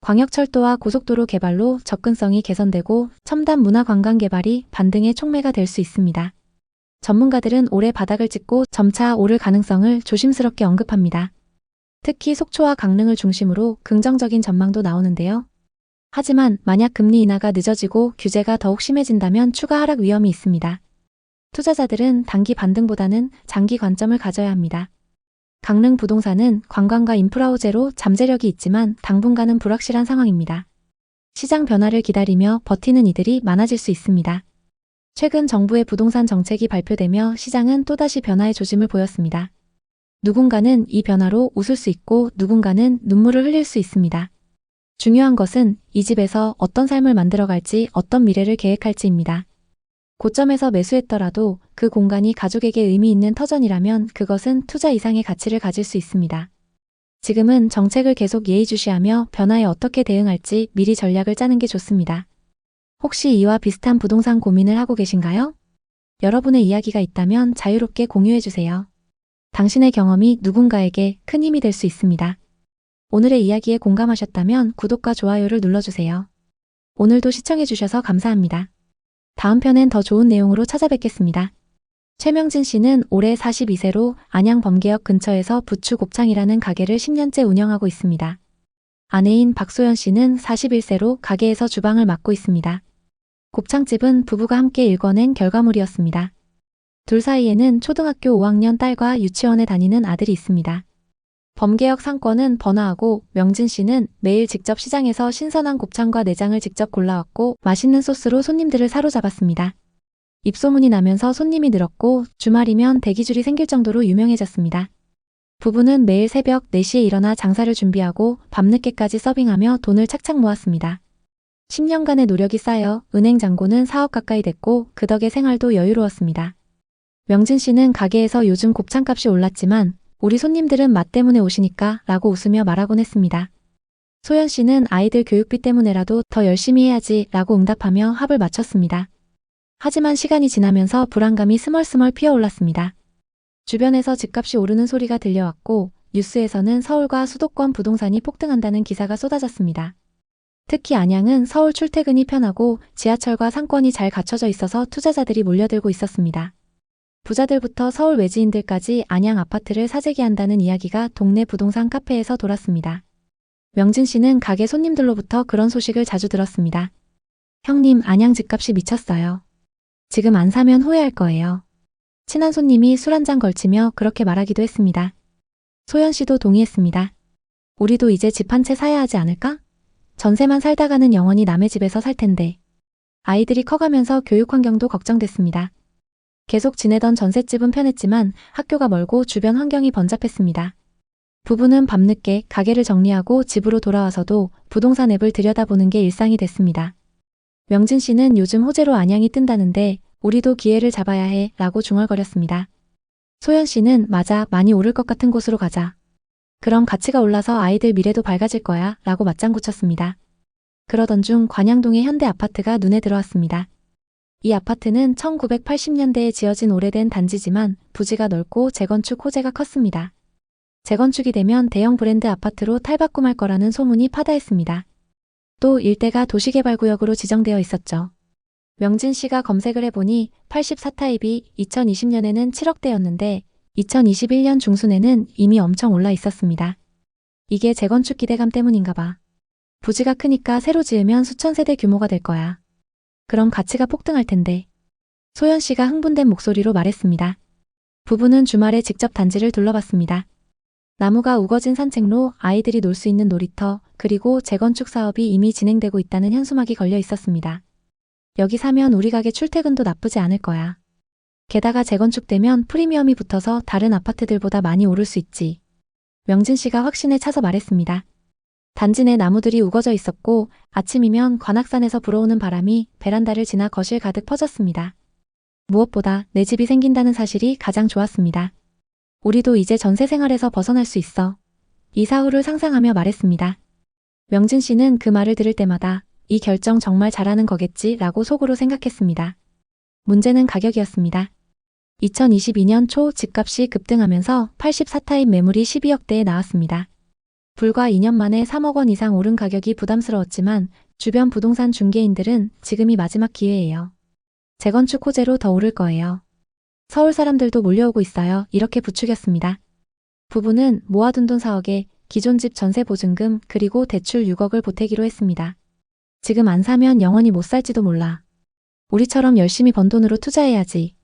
[SPEAKER 1] 광역철도와 고속도로 개발로 접근성이 개선되고 첨단 문화 관광 개발이 반등의 촉매가 될 수 있습니다. 전문가들은 올해 바닥을 찍고 점차 오를 가능성을 조심스럽게 언급합니다. 특히 속초와 강릉을 중심으로 긍정적인 전망도 나오는데요. 하지만 만약 금리 인하가 늦어지고 규제가 더욱 심해진다면 추가 하락 위험이 있습니다. 투자자들은 단기 반등보다는 장기 관점을 가져야 합니다. 강릉 부동산은 관광과 인프라 호재로 잠재력이 있지만 당분간은 불확실한 상황입니다. 시장 변화를 기다리며 버티는 이들이 많아질 수 있습니다. 최근 정부의 부동산 정책이 발표되며 시장은 또다시 변화의 조짐을 보였습니다. 누군가는 이 변화로 웃을 수 있고 누군가는 눈물을 흘릴 수 있습니다. 중요한 것은 이 집에서 어떤 삶을 만들어갈지 어떤 미래를 계획할지입니다. 고점에서 매수했더라도 그 공간이 가족에게 의미 있는 터전이라면 그것은 투자 이상의 가치를 가질 수 있습니다. 지금은 정책을 계속 예의주시하며 변화에 어떻게 대응할지 미리 전략을 짜는 게 좋습니다. 혹시 이와 비슷한 부동산 고민을 하고 계신가요? 여러분의 이야기가 있다면 자유롭게 공유해주세요. 당신의 경험이 누군가에게 큰 힘이 될 수 있습니다. 오늘의 이야기에 공감하셨다면 구독과 좋아요를 눌러주세요. 오늘도 시청해주셔서 감사합니다. 다음 편엔 더 좋은 내용으로 찾아뵙겠습니다. 최명진 씨는 올해 42세로 안양 범계역 근처에서 부추 곱창이라는 가게를 10년째 운영하고 있습니다. 아내인 박소연 씨는 41세로 가게에서 주방을 맡고 있습니다. 곱창집은 부부가 함께 일궈낸 결과물이었습니다. 둘 사이에는 초등학교 5학년 딸과 유치원에 다니는 아들이 있습니다. 범계역 상권은 번화하고 명진 씨는 매일 직접 시장에서 신선한 곱창과 내장을 직접 골라왔고 맛있는 소스로 손님들을 사로잡았습니다. 입소문이 나면서 손님이 늘었고 주말이면 대기줄이 생길 정도로 유명해졌습니다. 부부는 매일 새벽 4시에 일어나 장사를 준비하고 밤늦게까지 서빙하며 돈을 착착 모았습니다. 10년간의 노력이 쌓여 은행 잔고는 4억 가까이 됐고 그 덕에 생활도 여유로웠습니다. 명진 씨는 가게에서 요즘 곱창값이 올랐지만 우리 손님들은 맛 때문에 오시니까 라고 웃으며 말하곤 했습니다. 소연 씨는 아이들 교육비 때문에라도 더 열심히 해야지 라고 응답하며 합을 맞췄습니다. 하지만 시간이 지나면서 불안감이 스멀스멀 피어올랐습니다. 주변에서 집값이 오르는 소리가 들려왔고 뉴스에서는 서울과 수도권 부동산이 폭등한다는 기사가 쏟아졌습니다. 특히 안양은 서울 출퇴근이 편하고 지하철과 상권이 잘 갖춰져 있어서 투자자들이 몰려들고 있었습니다. 부자들부터 서울 외지인들까지 안양 아파트를 사재기한다는 이야기가 동네 부동산 카페에서 돌았습니다. 명진 씨는 가게 손님들로부터 그런 소식을 자주 들었습니다. 형님, 안양 집값이 미쳤어요. 지금 안 사면 후회할 거예요. 친한 손님이 술 한 잔 걸치며 그렇게 말하기도 했습니다. 소연 씨도 동의했습니다. 우리도 이제 집 한 채 사야 하지 않을까? 전세만 살다가는 영원히 남의 집에서 살 텐데. 아이들이 커가면서 교육 환경도 걱정됐습니다. 계속 지내던 전셋집은 편했지만 학교가 멀고 주변 환경이 번잡했습니다. 부부는 밤늦게 가게를 정리하고 집으로 돌아와서도 부동산 앱을 들여다보는 게 일상이 됐습니다. 명진 씨는 요즘 호재로 안양이 뜬다는데 우리도 기회를 잡아야 해 라고 중얼거렸습니다. 소연 씨는 맞아, 많이 오를 것 같은 곳으로 가자. 그럼 가치가 올라서 아이들 미래도 밝아질 거야 라고 맞장구 쳤습니다. 그러던 중 관양동의 현대 아파트가 눈에 들어왔습니다. 이 아파트는 1980년대에 지어진 오래된 단지지만 부지가 넓고 재건축 호재가 컸습니다. 재건축이 되면 대형 브랜드 아파트로 탈바꿈할 거라는 소문이 파다했습니다. 또 일대가 도시개발구역으로 지정되어 있었죠. 명진 씨가 검색을 해보니 84타입이 2020년에는 7억대였는데 2021년 중순에는 이미 엄청 올라 있었습니다. 이게 재건축 기대감 때문인가 봐. 부지가 크니까 새로 지으면 수천 세대 규모가 될 거야. 그럼 가치가 폭등할 텐데. 소연 씨가 흥분된 목소리로 말했습니다. 부부는 주말에 직접 단지를 둘러봤습니다. 나무가 우거진 산책로, 아이들이 놀 수 있는 놀이터, 그리고 재건축 사업이 이미 진행되고 있다는 현수막이 걸려 있었습니다. 여기 사면 우리 가게 출퇴근도 나쁘지 않을 거야. 게다가 재건축되면 프리미엄이 붙어서 다른 아파트들보다 많이 오를 수 있지. 명진 씨가 확신에 차서 말했습니다. 단지 내 나무들이 우거져 있었고 아침이면 관악산에서 불어오는 바람이 베란다를 지나 거실 가득 퍼졌습니다. 무엇보다 내 집이 생긴다는 사실이 가장 좋았습니다. 우리도 이제 전세 생활에서 벗어날 수 있어. 이사 후를 상상하며 말했습니다. 명진 씨는 그 말을 들을 때마다 이 결정 정말 잘하는 거겠지 라고 속으로 생각했습니다. 문제는 가격이었습니다. 2022년 초 집값이 급등하면서 84타입 매물이 12억대에 나왔습니다. 불과 2년 만에 3억 원 이상 오른 가격이 부담스러웠지만 주변 부동산 중개인들은 지금이 마지막 기회예요. 재건축 호재로 더 오를 거예요. 서울 사람들도 몰려오고 있어요. 이렇게 부추겼습니다. 부부는 모아둔 돈 4억에 기존 집 전세 보증금 그리고 대출 6억을 보태기로 했습니다. 지금 안 사면 영원히 못 살지도 몰라. 우리처럼 열심히 번 돈으로 투자해야지.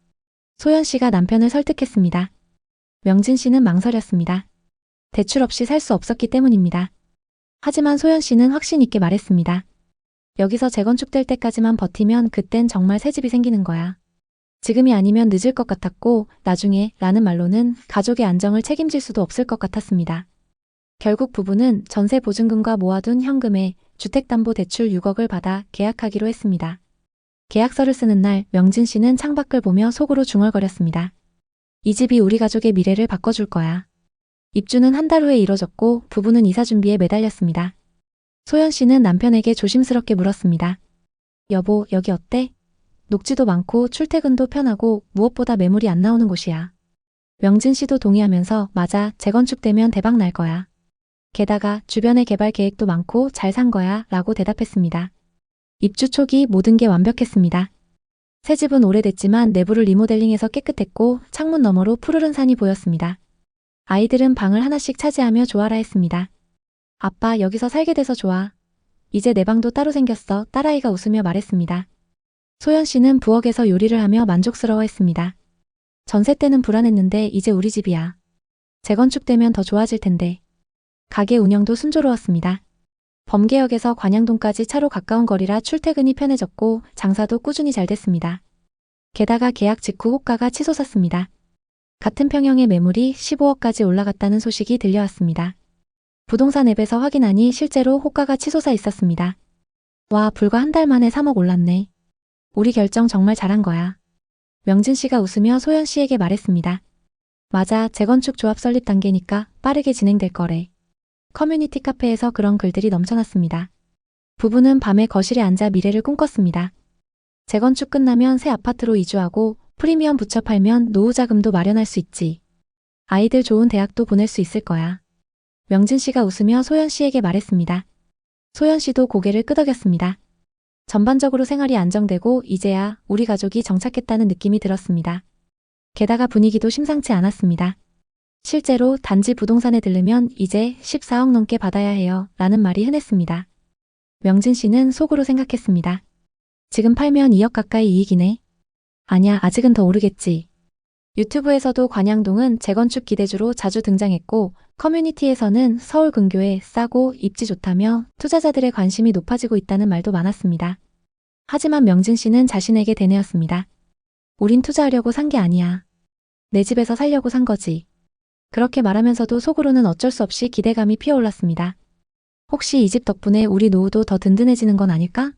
[SPEAKER 1] 소연 씨가 남편을 설득했습니다. 명진 씨는 망설였습니다. 대출 없이 살 수 없었기 때문입니다. 하지만 소연 씨는 확신 있게 말했습니다. 여기서 재건축될 때까지만 버티면 그땐 정말 새 집이 생기는 거야. 지금이 아니면 늦을 것 같았고 나중에 라는 말로는 가족의 안정을 책임질 수도 없을 것 같았습니다. 결국 부부는 전세 보증금과 모아둔 현금에 주택담보대출 6억을 받아 계약하기로 했습니다. 계약서를 쓰는 날 명진 씨는 창밖을 보며 속으로 중얼거렸습니다. 이 집이 우리 가족의 미래를 바꿔줄 거야. 입주는 한 달 후에 이뤄졌고 부부는 이사 준비에 매달렸습니다. 소연 씨는 남편에게 조심스럽게 물었습니다. 여보, 여기 어때? 녹지도 많고 출퇴근도 편하고 무엇보다 매물이 안 나오는 곳이야. 명진 씨도 동의하면서 맞아, 재건축되면 대박 날 거야. 게다가 주변에 개발 계획도 많고 잘 산 거야 라고 대답했습니다. 입주 초기 모든 게 완벽했습니다. 새 집은 오래됐지만 내부를 리모델링해서 깨끗했고 창문 너머로 푸르른 산이 보였습니다. 아이들은 방을 하나씩 차지하며 좋아라 했습니다. 아빠, 여기서 살게 돼서 좋아. 이제 내 방도 따로 생겼어. 딸아이가 웃으며 말했습니다. 소연 씨는 부엌에서 요리를 하며 만족스러워했습니다. 전세 때는 불안했는데 이제 우리 집이야. 재건축되면 더 좋아질 텐데. 가게 운영도 순조로웠습니다. 범계역에서 관양동까지 차로 가까운 거리라 출퇴근이 편해졌고 장사도 꾸준히 잘 됐습니다. 게다가 계약 직후 호가가 치솟았습니다. 같은 평형의 매물이 15억까지 올라갔다는 소식이 들려왔습니다. 부동산 앱에서 확인하니 실제로 호가가 치솟아 있었습니다. 와, 불과 한 달 만에 3억 올랐네. 우리 결정 정말 잘한 거야. 명진 씨가 웃으며 소연 씨에게 말했습니다. 맞아, 재건축 조합 설립 단계니까 빠르게 진행될 거래. 커뮤니티 카페에서 그런 글들이 넘쳐났습니다. 부부는 밤에 거실에 앉아 미래를 꿈꿨습니다. 재건축 끝나면 새 아파트로 이주하고 프리미엄 붙여 팔면 노후 자금도 마련할 수 있지. 아이들 좋은 대학도 보낼 수 있을 거야. 명진 씨가 웃으며 소연 씨에게 말했습니다. 소연 씨도 고개를 끄덕였습니다. 전반적으로 생활이 안정되고 이제야 우리 가족이 정착했다는 느낌이 들었습니다. 게다가 분위기도 심상치 않았습니다. 실제로 단지 부동산에 들르면 이제 14억 넘게 받아야 해요 라는 말이 흔했습니다. 명진 씨는 속으로 생각했습니다. 지금 팔면 2억 가까이 이익이네. 아냐, 아직은 더 오르겠지. 유튜브에서도 관양동은 재건축 기대주로 자주 등장했고 커뮤니티에서는 서울 근교에 싸고 입지 좋다며 투자자들의 관심이 높아지고 있다는 말도 많았습니다. 하지만 명진 씨는 자신에게 되뇌었습니다. 우린 투자하려고 산 게 아니야. 내 집에서 살려고 산 거지. 그렇게 말하면서도 속으로는 어쩔 수 없이 기대감이 피어올랐습니다. 혹시 이 집 덕분에 우리 노후도 더 든든해지는 건 아닐까?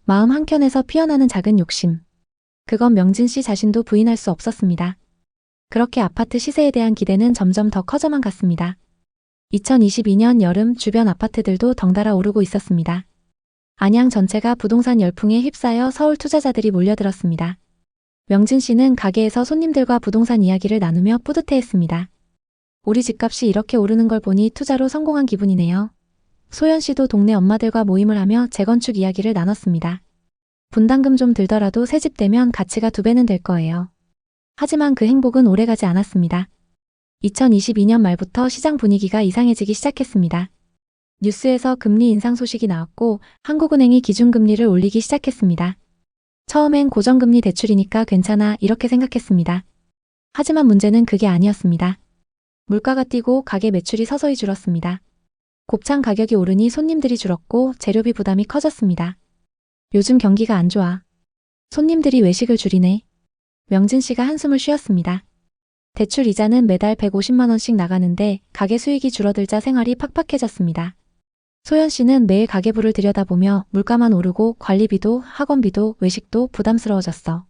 [SPEAKER 1] 마음 한켠에서 피어나는 작은 욕심. 그건 명진 씨 자신도 부인할 수 없었습니다. 그렇게 아파트 시세에 대한 기대는 점점 더 커져만 갔습니다. 2022년 여름 주변 아파트들도 덩달아 오르고 있었습니다. 안양 전체가 부동산 열풍에 휩싸여 서울 투자자들이 몰려들었습니다. 명진 씨는 가게에서 손님들과 부동산 이야기를 나누며 뿌듯해했습니다. 우리 집값이 이렇게 오르는 걸 보니 투자로 성공한 기분이네요. 소연 씨도 동네 엄마들과 모임을 하며 재건축 이야기를 나눴습니다. 분담금 좀 들더라도 새집 되면 가치가 2배는 될 거예요. 하지만 그 행복은 오래가지 않았습니다. 2022년 말부터 시장 분위기가 이상해지기 시작했습니다. 뉴스에서 금리 인상 소식이 나왔고 한국은행이 기준금리를 올리기 시작했습니다. 처음엔 고정금리 대출이니까 괜찮아 이렇게 생각했습니다. 하지만 문제는 그게 아니었습니다. 물가가 뛰고 가게 매출이 서서히 줄었습니다. 곱창 가격이 오르니 손님들이 줄었고 재료비 부담이 커졌습니다. 요즘 경기가 안 좋아. 손님들이 외식을 줄이네. 명진 씨가 한숨을 쉬었습니다. 대출 이자는 매달 150만 원씩 나가는데 가게 수익이 줄어들자 생활이 팍팍해졌습니다. 소연 씨는 매일 가계부를 들여다보며 물가만 오르고 관리비도 학원비도 외식도 부담스러워졌어.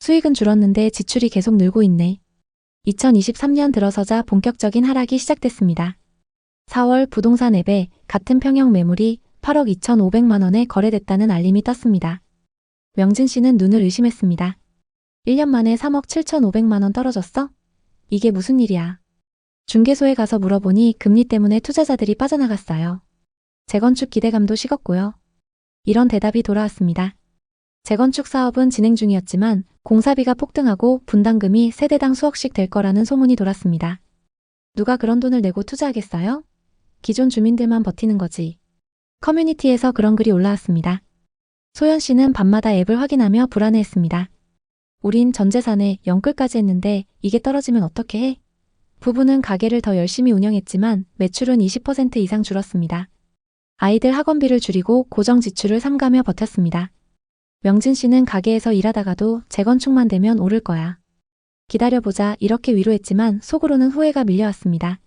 [SPEAKER 1] 수익은 줄었는데 지출이 계속 늘고 있네. 2023년 들어서자 본격적인 하락이 시작됐습니다. 4월 부동산 앱에 같은 평형 매물이 8억 2,500만 원에 거래됐다는 알림이 떴습니다. 명진 씨는 눈을 의심했습니다. 1년 만에 3억 7,500만 원 떨어졌어? 이게 무슨 일이야? 중개소에 가서 물어보니 금리 때문에 투자자들이 빠져나갔어요. 재건축 기대감도 식었고요. 이런 대답이 돌아왔습니다. 재건축 사업은 진행 중이었지만 공사비가 폭등하고 분담금이 세대당 수억씩 될 거라는 소문이 돌았습니다. 누가 그런 돈을 내고 투자하겠어요? 기존 주민들만 버티는 거지. 커뮤니티에서 그런 글이 올라왔습니다. 소연 씨는 밤마다 앱을 확인하며 불안해했습니다. 우린 전 재산에 영끌까지 했는데 이게 떨어지면 어떻게 해? 부부는 가게를 더 열심히 운영했지만 매출은 20% 이상 줄었습니다. 아이들 학원비를 줄이고 고정 지출을 삼가며 버텼습니다. 명진 씨는 가게에서 일하다가도 재건축만 되면 오를 거야. 기다려보자 이렇게 위로했지만 속으로는 후회가 밀려왔습니다.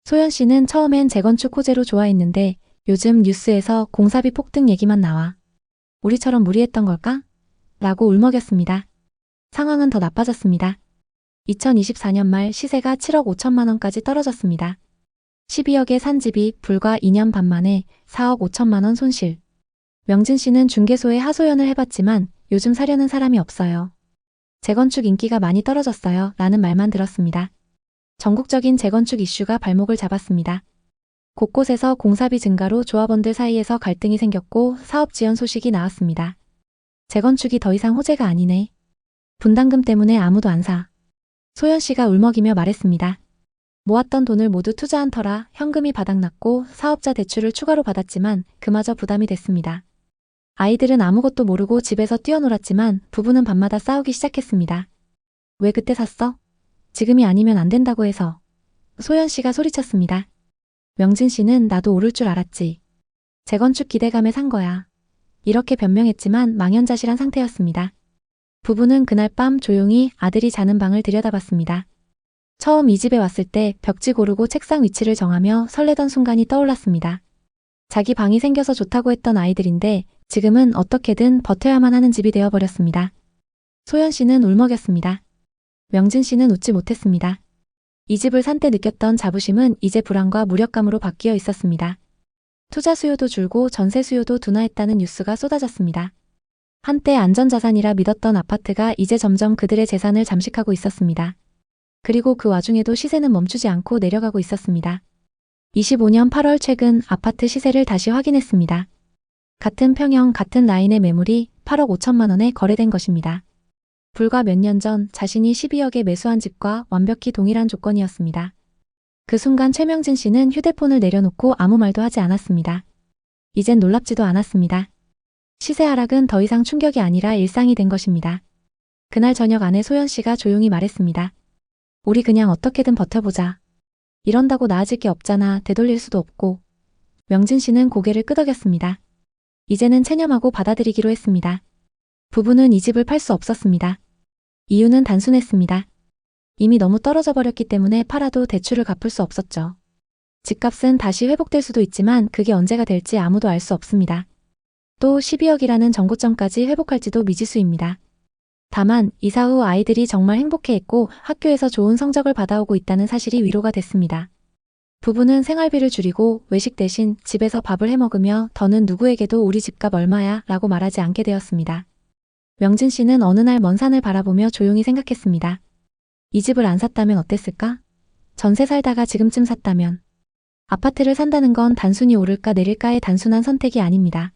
[SPEAKER 1] 소연 씨는 처음엔 재건축 호재로 좋아했는데 요즘 뉴스에서 공사비 폭등 얘기만 나와. 우리처럼 무리했던 걸까? 라고 울먹였습니다. 상황은 더 나빠졌습니다. 2024년 말 시세가 7억 5천만 원까지 떨어졌습니다. 12억에 산 집이 불과 2년 반 만에 4억 5천만 원 손실. 명진 씨는 중개소에 하소연을 해봤지만 요즘 사려는 사람이 없어요. 재건축 인기가 많이 떨어졌어요 라는 말만 들었습니다. 전국적인 재건축 이슈가 발목을 잡았습니다. 곳곳에서 공사비 증가로 조합원들 사이에서 갈등이 생겼고 사업 지연 소식이 나왔습니다. 재건축이 더 이상 호재가 아니네. 분담금 때문에 아무도 안 사. 소연 씨가 울먹이며 말했습니다. 모았던 돈을 모두 투자한 터라 현금이 바닥났고 사업자 대출을 추가로 받았지만 그마저 부담이 됐습니다. 아이들은 아무것도 모르고 집에서 뛰어놀았지만 부부는 밤마다 싸우기 시작했습니다. 왜 그때 샀어? 지금이 아니면 안 된다고 해서. 소연 씨가 소리쳤습니다. 명진 씨는 나도 오를 줄 알았지. 재건축 기대감에 산 거야. 이렇게 변명했지만 망연자실한 상태였습니다. 부부는 그날 밤 조용히 아들이 자는 방을 들여다봤습니다. 처음 이 집에 왔을 때 벽지 고르고 책상 위치를 정하며 설레던 순간이 떠올랐습니다. 자기 방이 생겨서 좋다고 했던 아이들인데 지금은 어떻게든 버텨야만 하는 집이 되어버렸습니다. 소연 씨는 울먹였습니다. 명진 씨는 웃지 못했습니다. 이 집을 산 때 느꼈던 자부심은 이제 불안과 무력감으로 바뀌어 있었습니다. 투자 수요도 줄고 전세 수요도 둔화했다는 뉴스가 쏟아졌습니다. 한때 안전자산이라 믿었던 아파트가 이제 점점 그들의 재산을 잠식하고 있었습니다. 그리고 그 와중에도 시세는 멈추지 않고 내려가고 있었습니다. 25년 8월 최근 아파트 시세를 다시 확인했습니다. 같은 평형 같은 라인의 매물이 8억 5천만 원에 거래된 것입니다. 불과 몇 년 전 자신이 12억에 매수한 집과 완벽히 동일한 조건이었습니다. 그 순간 최명진 씨는 휴대폰을 내려놓고 아무 말도 하지 않았습니다. 이젠 놀랍지도 않았습니다. 시세 하락은 더 이상 충격이 아니라 일상이 된 것입니다. 그날 저녁 아내 소연 씨가 조용히 말했습니다. 우리 그냥 어떻게든 버텨보자. 이런다고 나아질 게 없잖아. 되돌릴 수도 없고. 명진 씨는 고개를 끄덕였습니다. 이제는 체념하고 받아들이기로 했습니다. 부부는 이 집을 팔 수 없었습니다. 이유는 단순했습니다. 이미 너무 떨어져 버렸기 때문에 팔아도 대출을 갚을 수 없었죠. 집값은 다시 회복될 수도 있지만 그게 언제가 될지 아무도 알 수 없습니다. 또 12억이라는 정고점까지 회복할지도 미지수입니다. 다만 이사 후 아이들이 정말 행복해했고 학교에서 좋은 성적을 받아오고 있다는 사실이 위로가 됐습니다. 부부는 생활비를 줄이고 외식 대신 집에서 밥을 해먹으며 더는 누구에게도 우리 집값 얼마야 라고 말하지 않게 되었습니다. 명진 씨는 어느 날 먼 산을 바라보며 조용히 생각했습니다. 이 집을 안 샀다면 어땠을까? 전세 살다가 지금쯤 샀다면. 아파트를 산다는 건 단순히 오를까 내릴까의 단순한 선택이 아닙니다.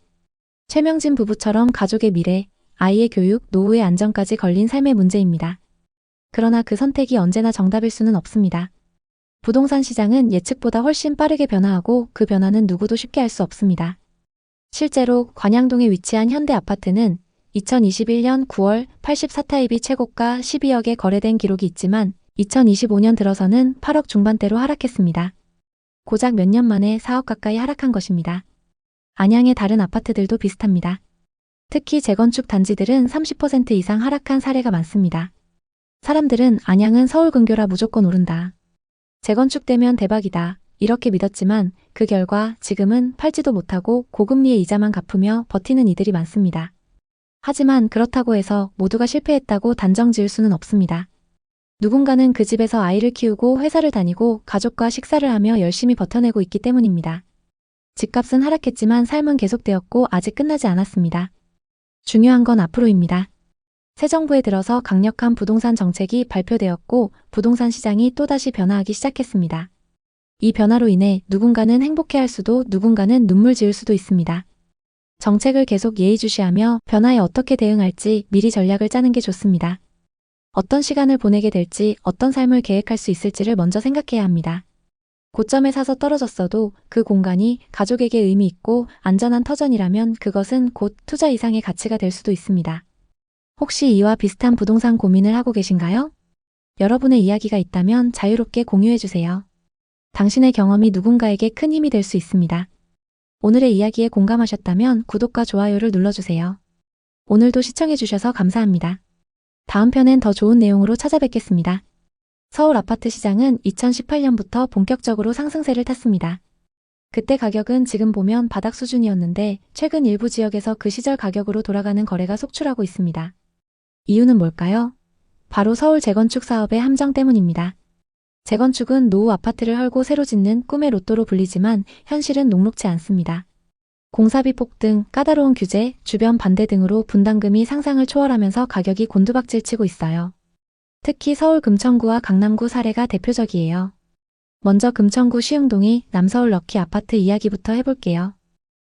[SPEAKER 1] 최명진 부부처럼 가족의 미래, 아이의 교육, 노후의 안전까지 걸린 삶의 문제입니다. 그러나 그 선택이 언제나 정답일 수는 없습니다. 부동산 시장은 예측보다 훨씬 빠르게 변화하고 그 변화는 누구도 쉽게 알 수 없습니다. 실제로 관양동에 위치한 현대 아파트는 2021년 9월 84타입이 최고가 12억에 거래된 기록이 있지만 2025년 들어서는 8억 중반대로 하락했습니다. 고작 몇 년 만에 4억 가까이 하락한 것입니다. 안양의 다른 아파트들도 비슷합니다. 특히 재건축 단지들은 30% 이상 하락한 사례가 많습니다. 사람들은 안양은 서울 근교라 무조건 오른다. 재건축되면 대박이다. 이렇게 믿었지만 그 결과 지금은 팔지도 못하고 고금리의 이자만 갚으며 버티는 이들이 많습니다. 하지만 그렇다고 해서 모두가 실패했다고 단정 지을 수는 없습니다. 누군가는 그 집에서 아이를 키우고 회사를 다니고 가족과 식사를 하며 열심히 버텨내고 있기 때문입니다. 집값은 하락했지만 삶은 계속되었고 아직 끝나지 않았습니다. 중요한 건 앞으로입니다. 새 정부에 들어서 강력한 부동산 정책이 발표되었고 부동산 시장이 또다시 변화하기 시작했습니다. 이 변화로 인해 누군가는 행복해할 수도 누군가는 눈물 지을 수도 있습니다. 정책을 계속 예의주시하며 변화에 어떻게 대응할지 미리 전략을 짜는 게 좋습니다. 어떤 시간을 보내게 될지 어떤 삶을 계획할 수 있을지를 먼저 생각해야 합니다. 고점에 사서 떨어졌어도 그 공간이 가족에게 의미 있고 안전한 터전이라면 그것은 곧 투자 이상의 가치가 될 수도 있습니다. 혹시 이와 비슷한 부동산 고민을 하고 계신가요? 여러분의 이야기가 있다면 자유롭게 공유해주세요. 당신의 경험이 누군가에게 큰 힘이 될 수 있습니다. 오늘의 이야기에 공감하셨다면 구독과 좋아요를 눌러주세요. 오늘도 시청해주셔서 감사합니다. 다음 편엔 더 좋은 내용으로 찾아뵙겠습니다. 서울 아파트 시장은 2018년부터 본격적으로 상승세를 탔습니다. 그때 가격은 지금 보면 바닥 수준이었는데 최근 일부 지역에서 그 시절 가격으로 돌아가는 거래가 속출하고 있습니다. 이유는 뭘까요? 바로 서울 재건축 사업의 함정 때문입니다. 재건축은 노후 아파트를 헐고 새로 짓는 꿈의 로또로 불리지만 현실은 녹록지 않습니다. 공사비 폭등, 까다로운 규제, 주변 반대 등으로 분담금이 상상을 초월하면서 가격이 곤두박질치고 있어요. 특히 서울 금천구와 강남구 사례가 대표적이에요. 먼저 금천구 시흥동이 남서울 럭키 아파트 이야기부터 해볼게요.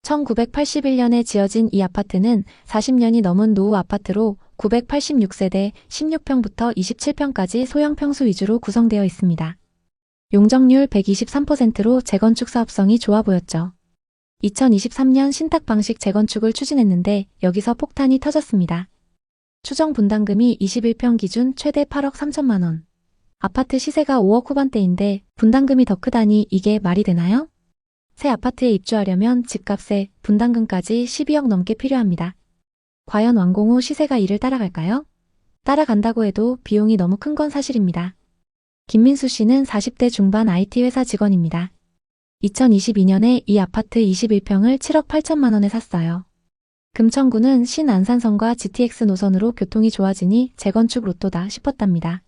[SPEAKER 1] 1981년에 지어진 이 아파트는 40년이 넘은 노후 아파트로 986세대 16평부터 27평까지 소형 평수 위주로 구성되어 있습니다. 용적률 123%로 재건축 사업성이 좋아 보였죠. 2023년 신탁 방식 재건축을 추진했는데 여기서 폭탄이 터졌습니다. 추정 분담금이 21평 기준 최대 8억 3천만 원. 아파트 시세가 5억 후반대인데 분담금이 더 크다니 이게 말이 되나요? 새 아파트에 입주하려면 집값에 분담금까지 12억 넘게 필요합니다. 과연 완공 후 시세가 이를 따라갈까요? 따라간다고 해도 비용이 너무 큰 건 사실입니다. 김민수 씨는 40대 중반 IT 회사 직원입니다. 2022년에 이 아파트 21평을 7억 8천만 원에 샀어요. 금천구는 신안산선과 GTX 노선으로 교통이 좋아지니 재건축 로또다 싶었답니다.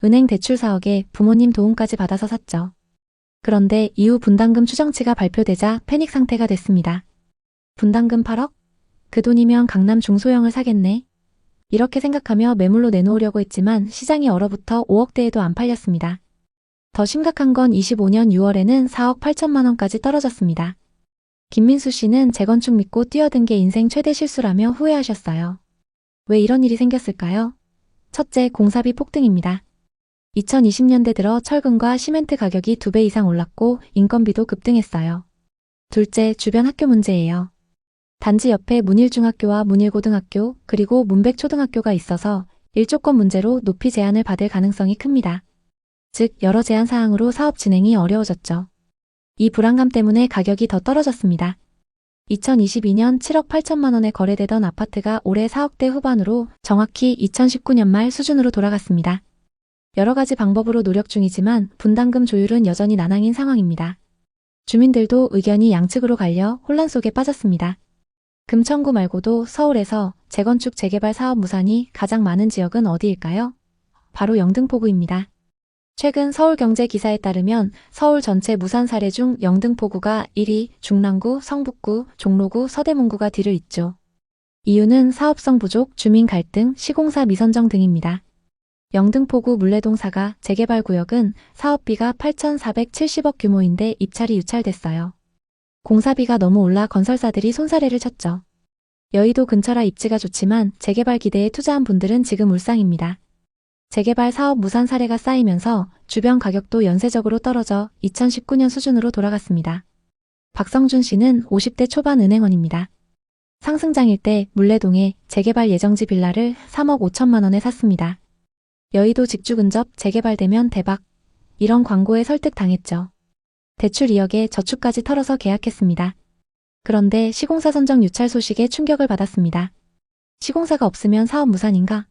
[SPEAKER 1] 은행 대출 4억에 부모님 도움까지 받아서 샀죠. 그런데 이후 분담금 추정치가 발표되자 패닉 상태가 됐습니다. 분담금 8억? 그 돈이면 강남 중소형을 사겠네. 이렇게 생각하며 매물로 내놓으려고 했지만 시장이 얼어붙어 5억대에도 안 팔렸습니다. 더 심각한 건 25년 6월에는 4억 8천만 원까지 떨어졌습니다. 김민수 씨는 재건축 믿고 뛰어든 게 인생 최대 실수라며 후회하셨어요. 왜 이런 일이 생겼을까요? 첫째, 공사비 폭등입니다. 2020년대 들어 철근과 시멘트 가격이 2배 이상 올랐고 인건비도 급등했어요. 둘째, 주변 학교 문제예요. 단지 옆에 문일중학교와 문일고등학교 그리고 문백초등학교가 있어서 일조권 문제로 높이 제한을 받을 가능성이 큽니다. 즉 여러 제한 사항으로 사업 진행이 어려워졌죠. 이 불안감 때문에 가격이 더 떨어졌습니다. 2022년 7억 8천만 원에 거래되던 아파트가 올해 4억대 후반으로 정확히 2019년 말 수준으로 돌아갔습니다. 여러 가지 방법으로 노력 중이지만 분담금 조율은 여전히 난항인 상황입니다. 주민들도 의견이 양측으로 갈려 혼란 속에 빠졌습니다. 금천구 말고도 서울에서 재건축 재개발 사업 무산이 가장 많은 지역은 어디일까요? 바로 영등포구입니다. 최근 서울경제 기사에 따르면 서울 전체 무산 사례 중 영등포구가 1위, 중랑구, 성북구, 종로구, 서대문구가 뒤를 잇죠. 이유는 사업성 부족, 주민 갈등, 시공사 미선정 등입니다. 영등포구 물레동사가 재개발 구역은 사업비가 8,470억 규모인데 입찰이 유찰됐어요. 공사비가 너무 올라 건설사들이 손사래를 쳤죠. 여의도 근처라 입지가 좋지만 재개발 기대에 투자한 분들은 지금 울상입니다. 재개발 사업 무산 사례가 쌓이면서 주변 가격도 연쇄적으로 떨어져 2019년 수준으로 돌아갔습니다. 박성준 씨는 50대 초반 은행원입니다. 상승장일 때 물레동에 재개발 예정지 빌라를 3억 5천만 원에 샀습니다. 여의도 직주 근접 재개발되면 대박. 이런 광고에 설득당했죠. 대출 2억에 저축까지 털어서 계약했습니다. 그런데 시공사 선정 유찰 소식에 충격을 받았습니다. 시공사가 없으면 사업 무산인가?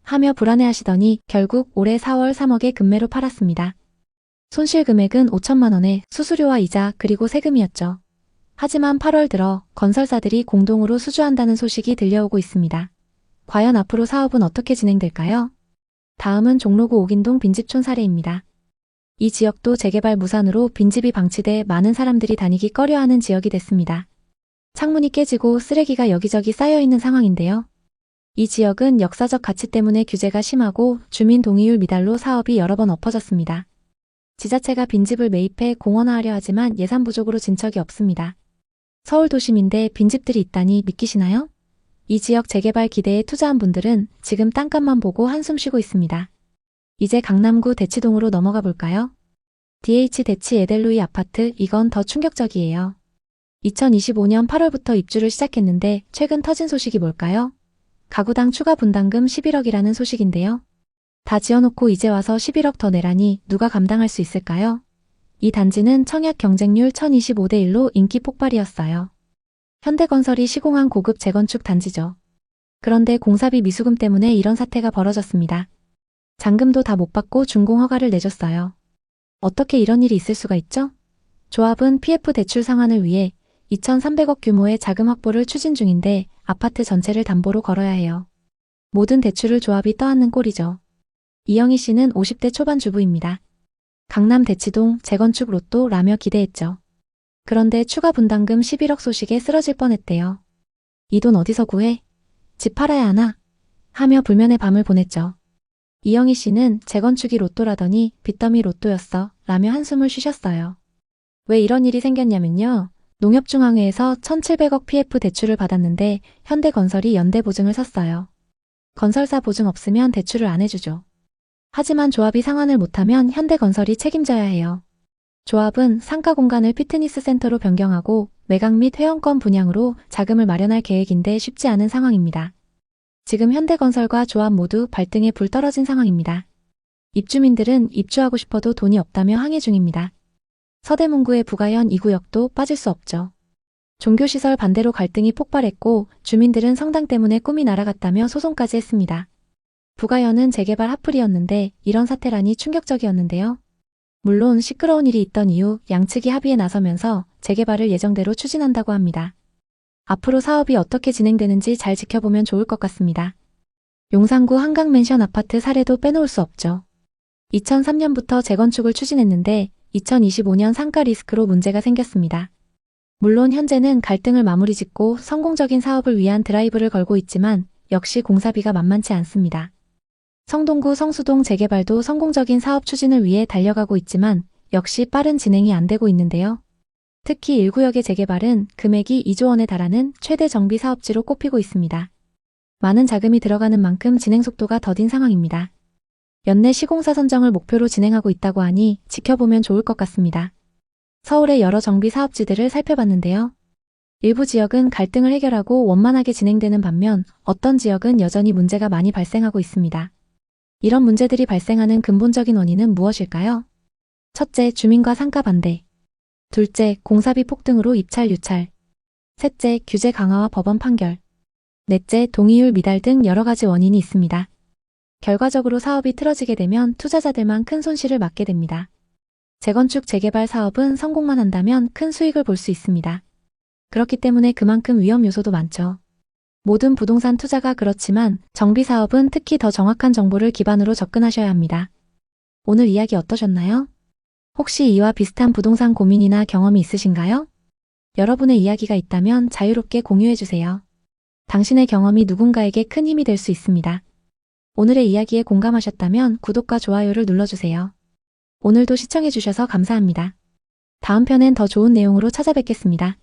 [SPEAKER 1] 하며 불안해하시더니 결국 올해 4월 3억에 급매로 팔았습니다. 손실 금액은 5천만 원에 수수료와 이자 그리고 세금이었죠. 하지만 8월 들어 건설사들이 공동으로 수주한다는 소식이 들려오고 있습니다. 과연 앞으로 사업은 어떻게 진행될까요? 다음은 종로구 옥인동 빈집촌 사례입니다. 이 지역도 재개발 무산으로 빈집이 방치돼 많은 사람들이 다니기 꺼려하는 지역이 됐습니다. 창문이 깨지고 쓰레기가 여기저기 쌓여있는 상황인데요. 이 지역은 역사적 가치 때문에 규제가 심하고 주민 동의율 미달로 사업이 여러 번 엎어졌습니다. 지자체가 빈집을 매입해 공원화하려 하지만 예산 부족으로 진척이 없습니다. 서울 도심인데 빈집들이 있다니 믿기시나요? 이 지역 재개발 기대에 투자한 분들은 지금 땅값만 보고 한숨 쉬고 있습니다. 이제 강남구 대치동으로 넘어가 볼까요? DH 대치 에델로이 아파트, 이건 더 충격적이에요. 2025년 8월부터 입주를 시작했는데 최근 터진 소식이 뭘까요? 가구당 추가 분담금 11억이라는 소식인데요. 다 지어놓고 이제 와서 11억 더 내라니 누가 감당할 수 있을까요? 이 단지는 청약 경쟁률 1025대 1로 인기 폭발이었어요. 현대건설이 시공한 고급 재건축 단지죠. 그런데 공사비 미수금 때문에 이런 사태가 벌어졌습니다. 잔금도 다 못 받고 준공 허가를 내줬어요. 어떻게 이런 일이 있을 수가 있죠? 조합은 PF 대출 상환을 위해 2,300억 규모의 자금 확보를 추진 중인데 아파트 전체를 담보로 걸어야 해요. 모든 대출을 조합이 떠안는 꼴이죠. 이영희 씨는 50대 초반 주부입니다. 강남 대치동 재건축 로또라며 기대했죠. 그런데 추가 분담금 11억 소식에 쓰러질 뻔했대요. 이 돈 어디서 구해? 집 팔아야 하나? 하며 불면의 밤을 보냈죠. 이영희 씨는 재건축이 로또라더니 빚더미 로또였어 라며 한숨을 쉬셨어요. 왜 이런 일이 생겼냐면요. 농협중앙회에서 1,700억 PF 대출을 받았는데 현대건설이 연대보증을 섰어요. 건설사 보증 없으면 대출을 안 해주죠. 하지만 조합이 상환을 못하면 현대건설이 책임져야 해요. 조합은 상가 공간을 피트니스 센터로 변경하고 매각 및 회원권 분양으로 자금을 마련할 계획인데 쉽지 않은 상황입니다. 지금 현대건설과 조합 모두 발등에 불 떨어진 상황입니다. 입주민들은 입주하고 싶어도 돈이 없다며 항의 중입니다. 서대문구의 부가현 2구역도 빠질 수 없죠. 종교시설 반대로 갈등이 폭발했고 주민들은 성당 때문에 꿈이 날아갔다며 소송까지 했습니다. 부가현은 재개발 핫플이었는데 이런 사태라니 충격적이었는데요. 물론 시끄러운 일이 있던 이후 양측이 합의에 나서면서 재개발을 예정대로 추진한다고 합니다. 앞으로 사업이 어떻게 진행되는지 잘 지켜보면 좋을 것 같습니다. 용산구 한강맨션 아파트 사례도 빼놓을 수 없죠. 2003년부터 재건축을 추진했는데 2025년 상가 리스크로 문제가 생겼습니다. 물론 현재는 갈등을 마무리 짓고 성공적인 사업을 위한 드라이브를 걸고 있지만 역시 공사비가 만만치 않습니다. 성동구 성수동 재개발도 성공적인 사업 추진을 위해 달려가고 있지만 역시 빠른 진행이 안 되고 있는데요. 특히 1구역의 재개발은 금액이 2조 원에 달하는 최대 정비 사업지로 꼽히고 있습니다. 많은 자금이 들어가는 만큼 진행 속도가 더딘 상황입니다. 연내 시공사 선정을 목표로 진행하고 있다고 하니 지켜보면 좋을 것 같습니다. 서울의 여러 정비 사업지들을 살펴봤는데요. 일부 지역은 갈등을 해결하고 원만하게 진행되는 반면 어떤 지역은 여전히 문제가 많이 발생하고 있습니다. 이런 문제들이 발생하는 근본적인 원인은 무엇일까요? 첫째, 주민과 상가 반대. 둘째, 공사비 폭등으로 입찰 유찰. 셋째, 규제 강화와 법원 판결. 넷째, 동의율 미달 등 여러 가지 원인이 있습니다. 결과적으로 사업이 틀어지게 되면 투자자들만 큰 손실을 맞게 됩니다. 재건축 재개발 사업은 성공만 한다면 큰 수익을 볼 수 있습니다. 그렇기 때문에 그만큼 위험 요소도 많죠. 모든 부동산 투자가 그렇지만 정비 사업은 특히 더 정확한 정보를 기반으로 접근하셔야 합니다. 오늘 이야기 어떠셨나요? 혹시 이와 비슷한 부동산 고민이나 경험이 있으신가요? 여러분의 이야기가 있다면 자유롭게 공유해주세요. 당신의 경험이 누군가에게 큰 힘이 될 수 있습니다. 오늘의 이야기에 공감하셨다면 구독과 좋아요를 눌러주세요. 오늘도 시청해주셔서 감사합니다. 다음 편엔 더 좋은 내용으로 찾아뵙겠습니다.